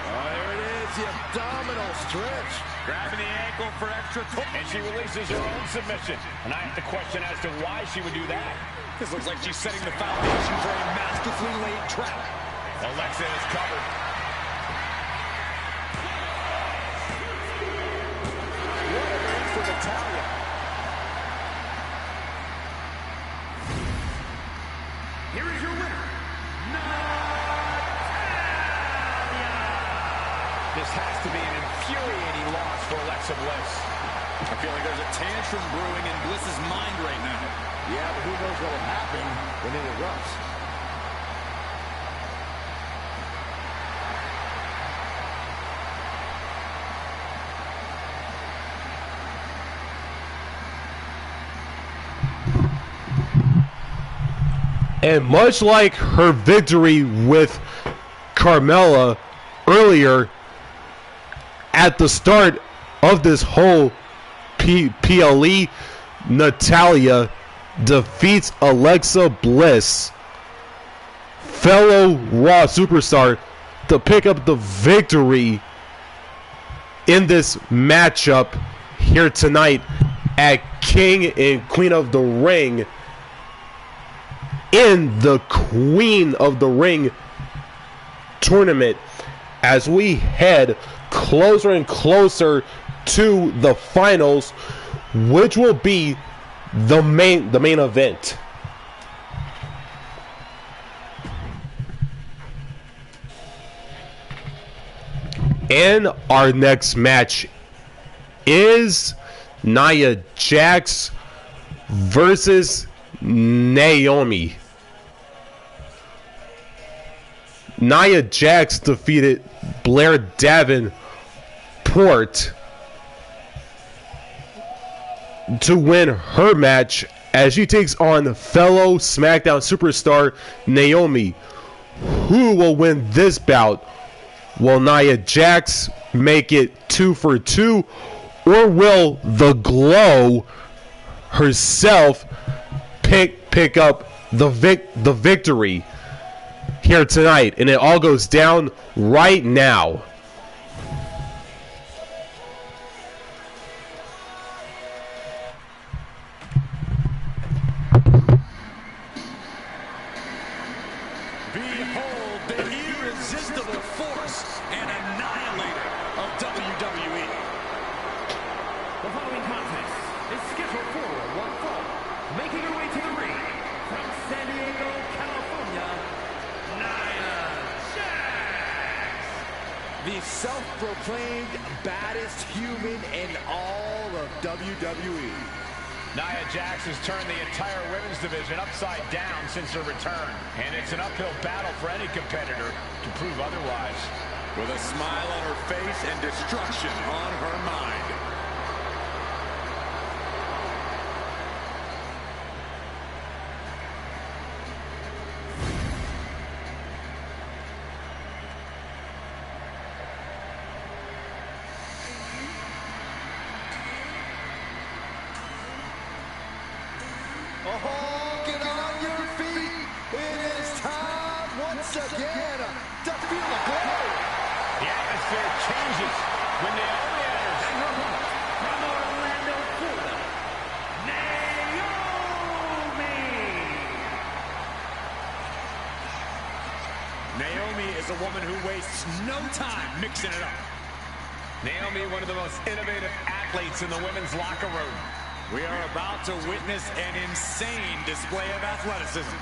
Oh, there it is, the abdominal stretch. Grabbing the ankle for extra and she releases her own submission. And I have to question as to why she would do that. This looks like she's setting the foundation for a masterfully laid trap. Alexa is covered. For Natalya. Here is your winner, Natalya. This has to be an infuriating loss for Alexa Bliss. I feel like there's a tantrum brewing in Bliss's mind right now. Yeah, but who knows what will happen when it erupts. And much like her victory with Carmella earlier, at the start of this whole PLE, Natalya defeats Alexa Bliss, fellow Raw superstar, to pick up the victory in this matchup here tonight at King and Queen of the Ring, in the Queen of the Ring tournament, as we head closer and closer to the finals, which will be the main event. And our next match is Nia Jax versus Naomi. Nia Jax defeated Blair Davenport to win her match as she takes on fellow SmackDown superstar Naomi. Who will win this bout? Will Nia Jax make it 2 for 2, or will the Glow herself pick up the victory here tonight? And it all goes down right now. Behold the irresistible force and annihilator of WWE. The following contest is scheduled for one fall. Making her way to the ring from San Diego, California, Nia Jax. The self-proclaimed baddest human in all of WWE. Nia Jax has turned the entire women's division upside down since her return. And it's an uphill battle for any competitor to prove otherwise. With a smile on her face and destruction on her mind. Oh, get on your feet. It is time once again to feel the glow. The atmosphere changes when Naomi enters. And her opponent from Orlando, Florida, Naomi. Naomi is a woman who wastes no time mixing it up. Naomi, one of the most innovative athletes in the women's locker room. We are about to witness an insane display of athleticism.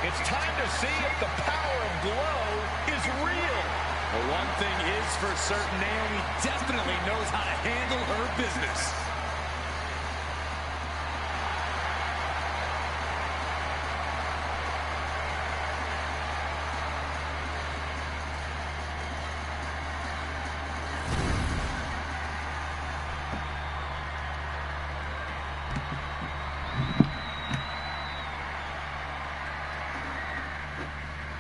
It's time to see if the power of Glow is real. Well, one thing is for certain, Naomi definitely knows how to handle her business.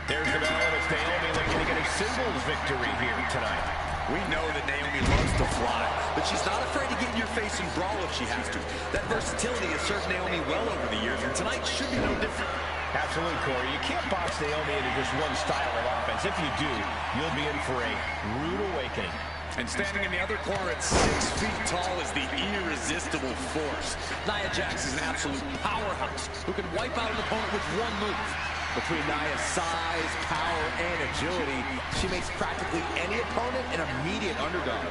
There's the bell, and it's Naomi looking to get a singles victory here tonight. We know that Naomi loves to fly, but she's not afraid to get in your face and brawl if she has to. That versatility has served Naomi well over the years, and tonight should be no different. Absolutely, Corey. You can't box Naomi into just one style of offense. If you do, you'll be in for a rude awakening. And standing in the other corner at 6 feet tall is the irresistible force. Nia Jax is an absolute powerhouse who can wipe out an opponent with one move. Between Nia's size, power, and agility, she makes practically any opponent an immediate underdog.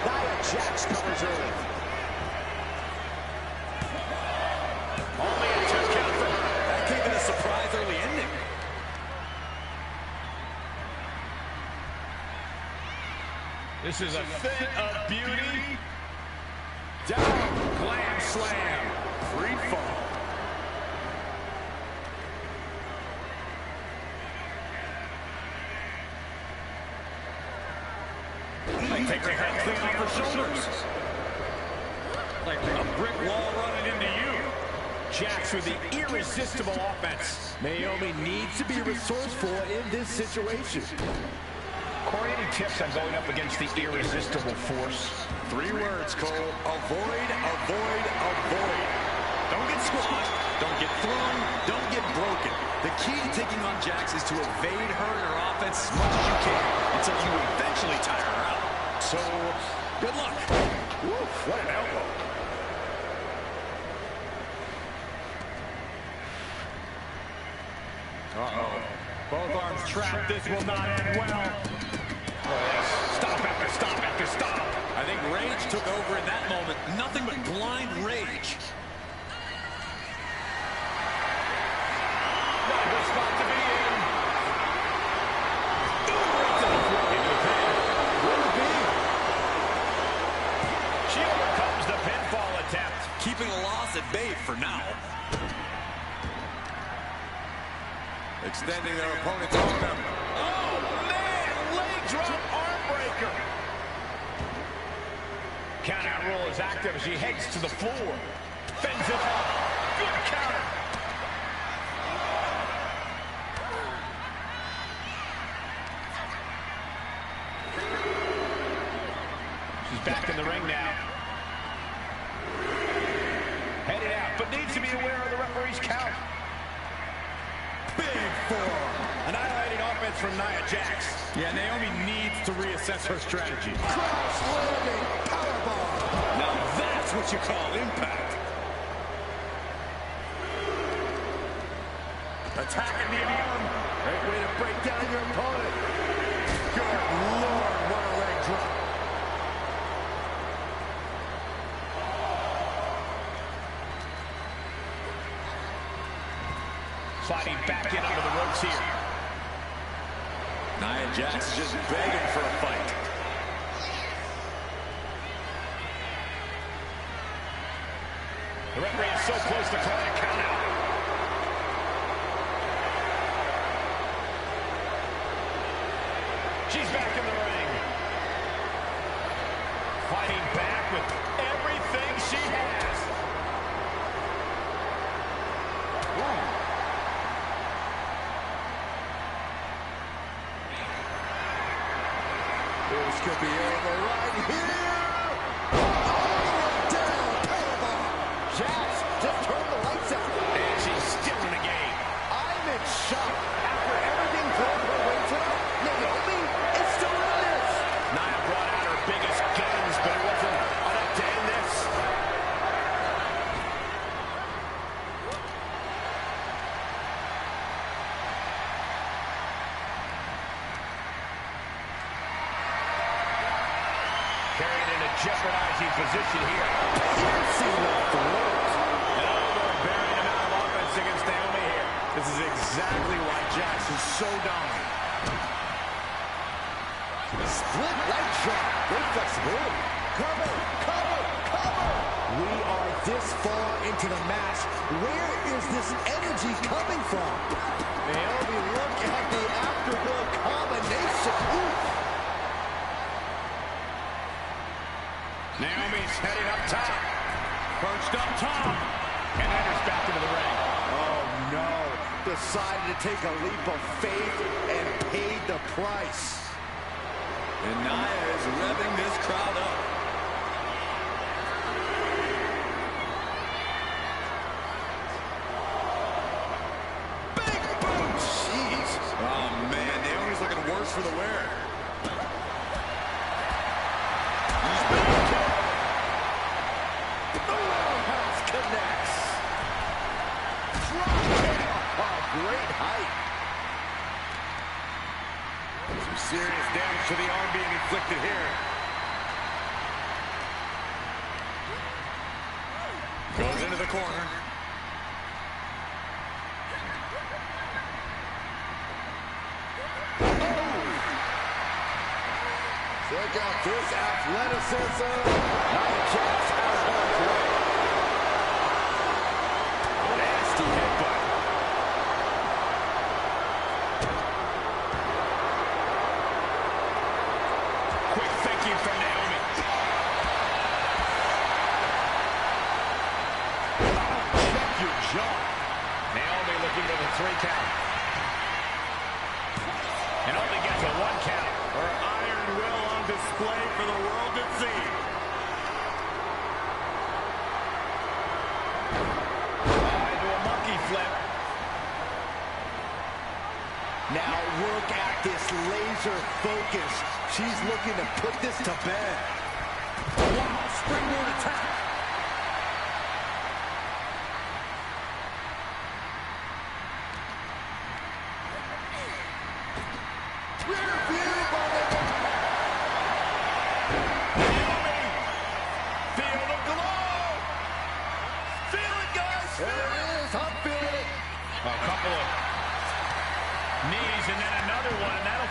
Nia Jax covers early. Only a 2 count for her. That gave it a surprise early ending. This is a fit of beauty. Down, glam slam, free fall. Take her head clean off her shoulders. Like a brick wall running into you. Jax with the irresistible offense. Naomi needs to be resourceful in this situation. Corey, any tips on going up against the irresistible force? 3 words, Cole. Avoid, avoid, avoid. Don't get squashed, don't get thrown, don't get broken. The key to taking on Jax is to evade her and her offense as much as you can until you eventually tire her out. So, good luck. Woof, what an elbow. Uh-oh. Both arms trapped. This will not end well. Oh, yes. Stop after stop after stop. I think rage took over in that moment. Nothing but blind rage. Not a good spot to be in. Right to the floor. Into the pin. Will it be? She overcomes the pinfall attempt. Keeping the loss at bay for now. Extending their opponent's arm. Oh, man! Leg drop arm breaker. Countout rule is active as she heads to the floor. Fends it up. Good counter. She's back in the ring now. Headed out, but needs to be aware of the referee's count. Big forearm. Annihilating offense from Nia Jax. Yeah, Naomi needs to reassess her strategy. Cross landing powerbomb. Now that's what you call impact. Attacking the arm. Great way to break down your opponent. Good Lord, what a leg drop. Sliding back in under the ropes here. Nia Jax is just begging for a fight. The referee is so close to calling a count out. She's back in the ring. Fighting back with everything she has. Ooh. This could be over right here. Oh, down, powerbomb. Jax just turned the lights out. And she's still in the game. I'm in shock. After everything thrown her way tonight, Naomi is still in this. Nia brought out her biggest guns, but it wasn't enough to end this. Carried in a jeopardizing position here. Piercing the throat. An overbearing amount of offense against Naomi here. This is exactly why Jax is so dominant. Split leg drop. Great flexibility. Cover, cover, cover. We are this far into the match. Where is this energy coming from? Naomi, look at the afterglow combination. Oof. Naomi's heading up top. Perched up top. And enters back into the ring. Oh no. Decided to take a leap of faith and paid the price. And Nia is revving this crowd up. Big boot. Jeez. Oh man, Naomi's looking worse goes for the wear. The roundhouse connects. Drop kick. Oh, great height. Some serious damage to the arm being inflicted here. Goes into the corner. Check out this athleticism. Nia Jax out of harm's way. Nasty headbutt. Quick thinking from Naomi. Check your jaw. Naomi looking for the 3 count. And only gets a 1 count. Her iron will on display for the world to see. Into a monkey flip. Now look at this laser focus. She's looking to put this to bed. Wow, springboard attack.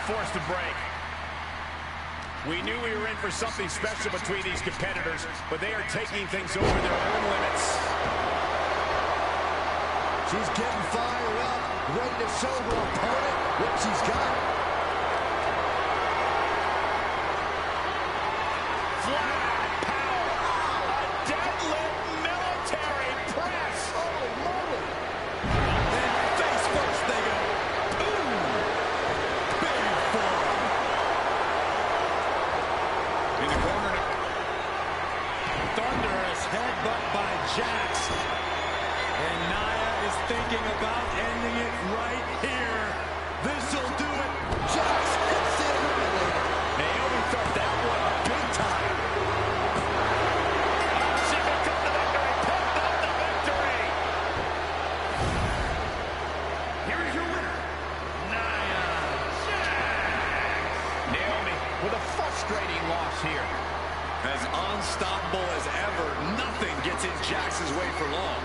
Forced to break. We knew we were in for something special between these competitors, but they are taking things over their own limits. She's getting fired up, ready to show her opponent what she's got. Flat power. A deadlift military press. Holy moly. And face first they go. Headbutt by Jax. And Nia is thinking about ending it right here. This'll do it. Jax gets it eliminated. Naomi felt that one big time. She picked up the victory. Picked up the victory. Here is your winner, Nia Jax. Naomi with a frustrating loss here. As unstoppable as ever, nothing gets in Jax's way for long.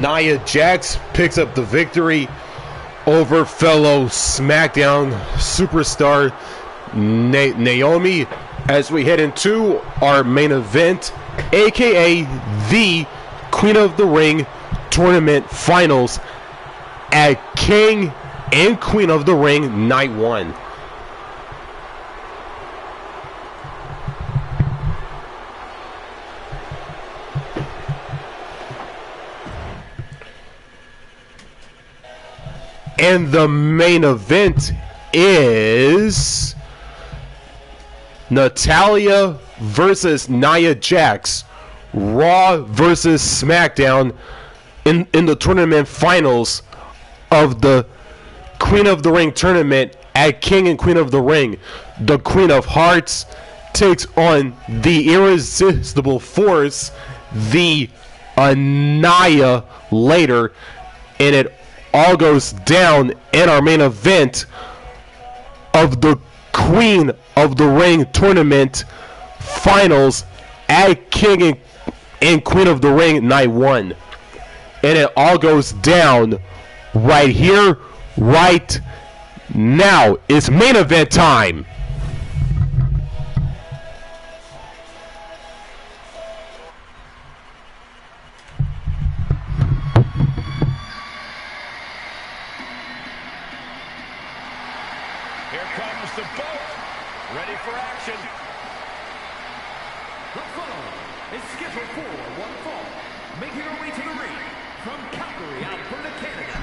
Nia Jax picks up the victory over fellow SmackDown superstar Naomi as we head into our main event, aka the Queen of the Ring Tournament Finals at King and Queen of the Ring Night 1. And the main event is Natalya versus Nia Jax, Raw versus SmackDown in the tournament finals of the Queen of the Ring tournament at King and Queen of the Ring. The Queen of Hearts takes on the irresistible force, the Nia later, and it all goes down in our main event of the Queen of the Ring tournament finals at King and Queen of the Ring Night 1. And it all goes down right here, right now. It's main event time. Here comes the boat, ready for action. The following is scheduled for one fall, making her way to the ring from Calgary, Alberta, Canada,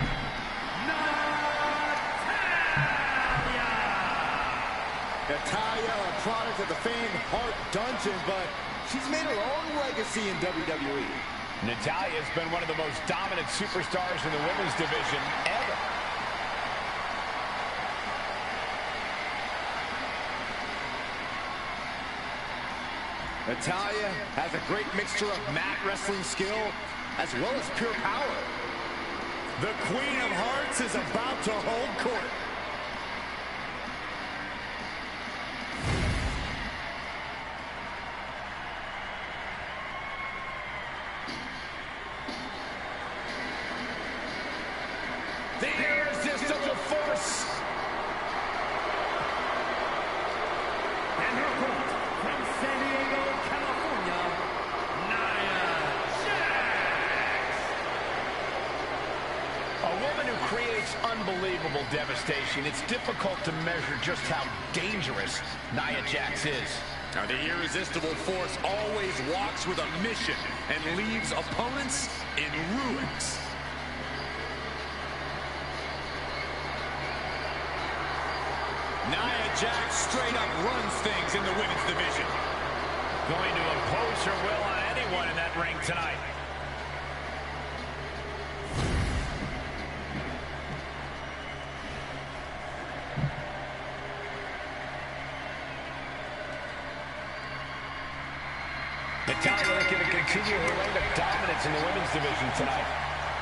Natalya, a product of the famed Heart Dungeon, but she's made her own legacy in WWE. Natalya has been one of the most dominant superstars in the women's division ever. Natalya has a great mixture of mat wrestling skill as well as pure power. The Queen of Hearts is about to hold court. The irresistible force. And her opponent from San Diego, California, Nia Jax. A woman who creates unbelievable devastation. It's difficult to measure just how dangerous Nia Jax is. Now, the irresistible force always walks with a mission and leaves opponents in ruins. Nia Jax straight up runs things in the women's division. Going to impose her will on anyone in that ring tonight. Natalya looking to continue her reign of dominance in the women's division tonight.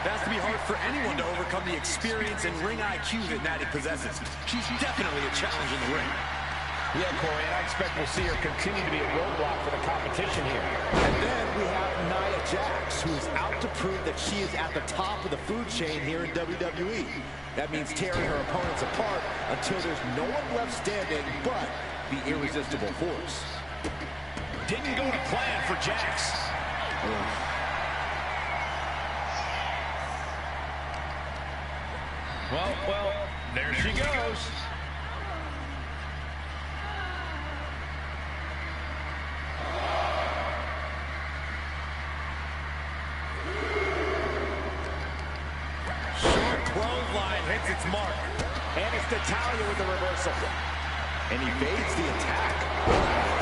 It has to be hard for anyone to overcome the experience and ring IQ that Natty possesses. She's definitely a challenge in the ring. Yeah, Corey, and I expect we'll see her continue to be a roadblock for the competition here. And then we have Nia Jax, who is out to prove that she is at the top of the food chain here in WWE. That means tearing her opponents apart until there's no one left standing but the irresistible force. Didn't go to plan for Jax. Well, there she goes. Short clothesline hits its mark. And it's Natalya with the reversal. And he evades the attack.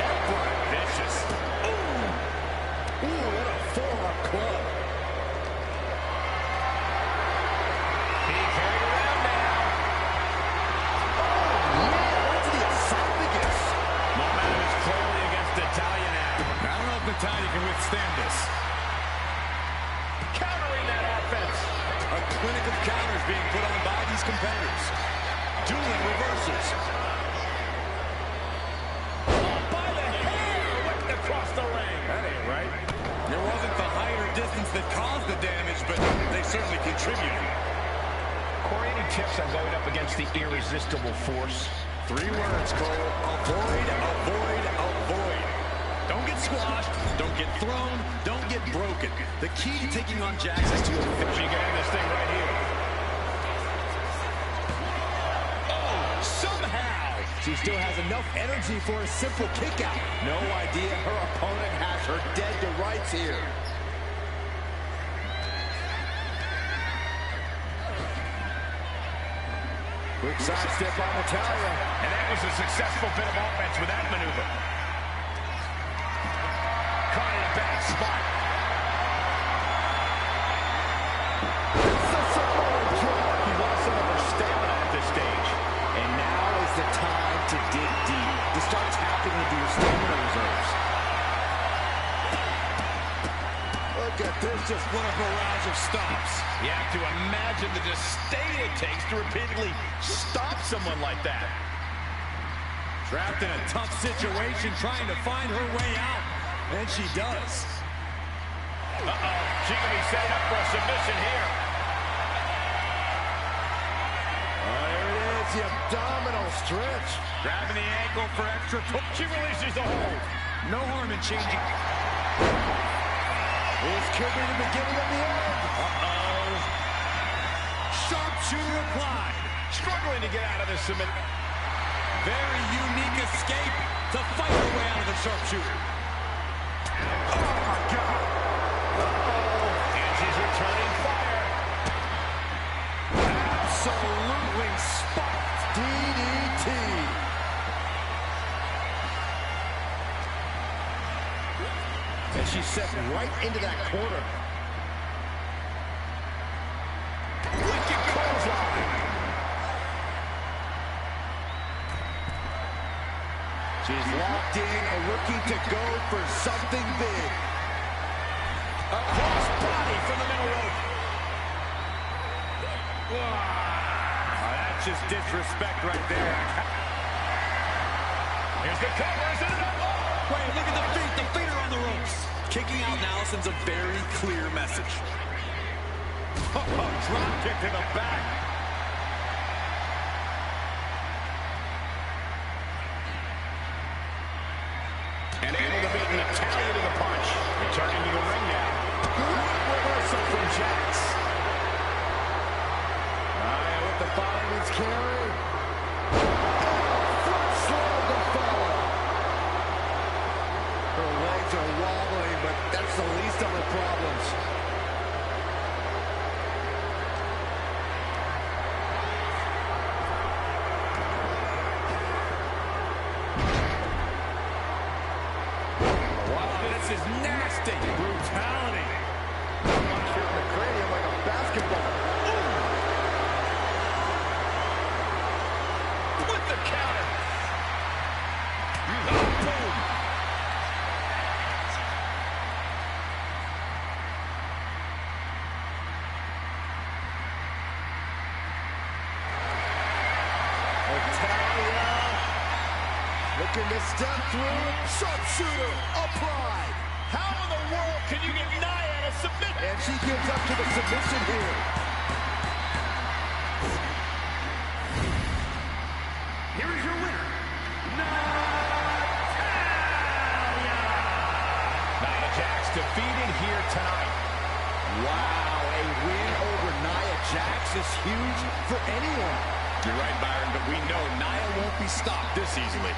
Headbutt. Vicious. Ooh, what a forearm club. Being carried around now. Yeah, into the esophagus. Momentum is clearly against Natalya now. I don't know if Natalya can withstand this. Countering that offense. A clinic of counters being put on by these competitors. Dueling reversals. By the hair, whipped across the ring. That ain't right. It wasn't the height or distance that caused the damage, but they certainly contributed. Corey, any tips on going up against the irresistible force? 3 words, Cole. Avoid, avoid, avoid. Don't get squashed. Don't get thrown. Don't get broken. The key to taking on Jax is to She got this thing right here. Oh, somehow she still has enough energy for a simple kick out. No idea her opponent has her dead to rights here. Quick side step by Natalya. And that was a successful bit of offense with that maneuver. Caught in a bad spot. He lost some of her stamina at this stage. And now is the time to dig deep, to start tapping into your stamina reserves. Look at this, just what a barrage of stops. You have to imagine the disdain it takes to repeatedly stop someone like that. trapped in a tough situation, trying to find her way out. And she does. Uh-oh. She can be set up for a submission here. There it is, the abdominal stretch. Grabbing the ankle for extra push. She releases the hold. No harm in changing. This could be the beginning of the end. Uh-oh. Sharpshooter applied. Struggling to get out of this submit. Very unique escape to fight her way out of the sharpshooter. Oh, my God. Uh-oh. And she's returning fire. Absolutely spiked DDT. And she's set right into that corner. She's locked in, looking to go for something big. A cross body from the middle rope. That's just disrespect right there. Here's the cover. Is it enough? Oh! Wait, look at the feet. The feet are on the ropes. Kicking out now sends a very clear message. Drop kick to the back. And able to beat Natalya to the punch. Returning to the ring now. Great reversal from Jax. With the fireman's carry. Front slam to follow. Her legs are wobbling, but that's the least of her problems. This is nasty. Brutality. Punch here in the cranium like a basketball. With the counter. Boom. Natalya looking to step through. Sharpshooter applied. How in the world can you get Nia to submit? And she gives up to the submission here. Here is your winner, Natalya. Nia Jax defeated here tonight. Wow, a win over Nia Jax is huge for anyone. You're right, Byron, but we know Nia won't be stopped this easily.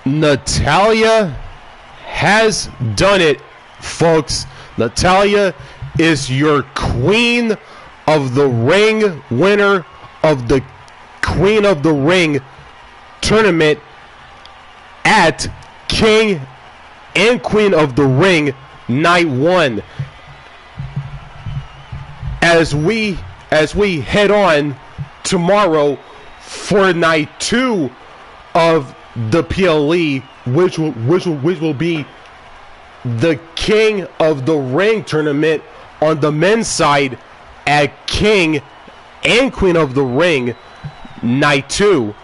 Natalya has done it, folks. Natalya is your Queen of the Ring, winner of the Queen of the Ring tournament at King and Queen of the Ring Night 1. As we head on tomorrow for Night 2 of the PLE, which will be the King of the Ring tournament on the men's side at King and Queen of the Ring Night 2.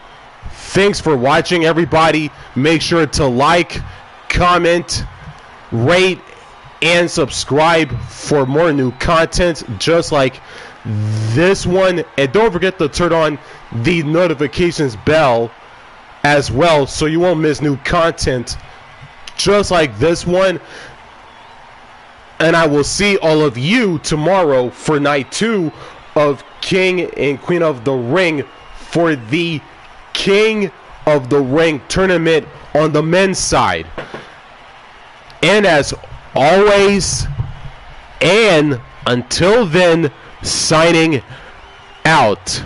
Thanks for watching, everybody. Make sure to like, comment, rate, and subscribe for more new content just like this one. And don't forget to turn on the notifications bell as well, so you won't miss new content just like this one. And I will see all of you tomorrow for Night 2 of King and Queen of the Ring for the King of the Ring tournament on the men's side. And as always, and until then, signing out.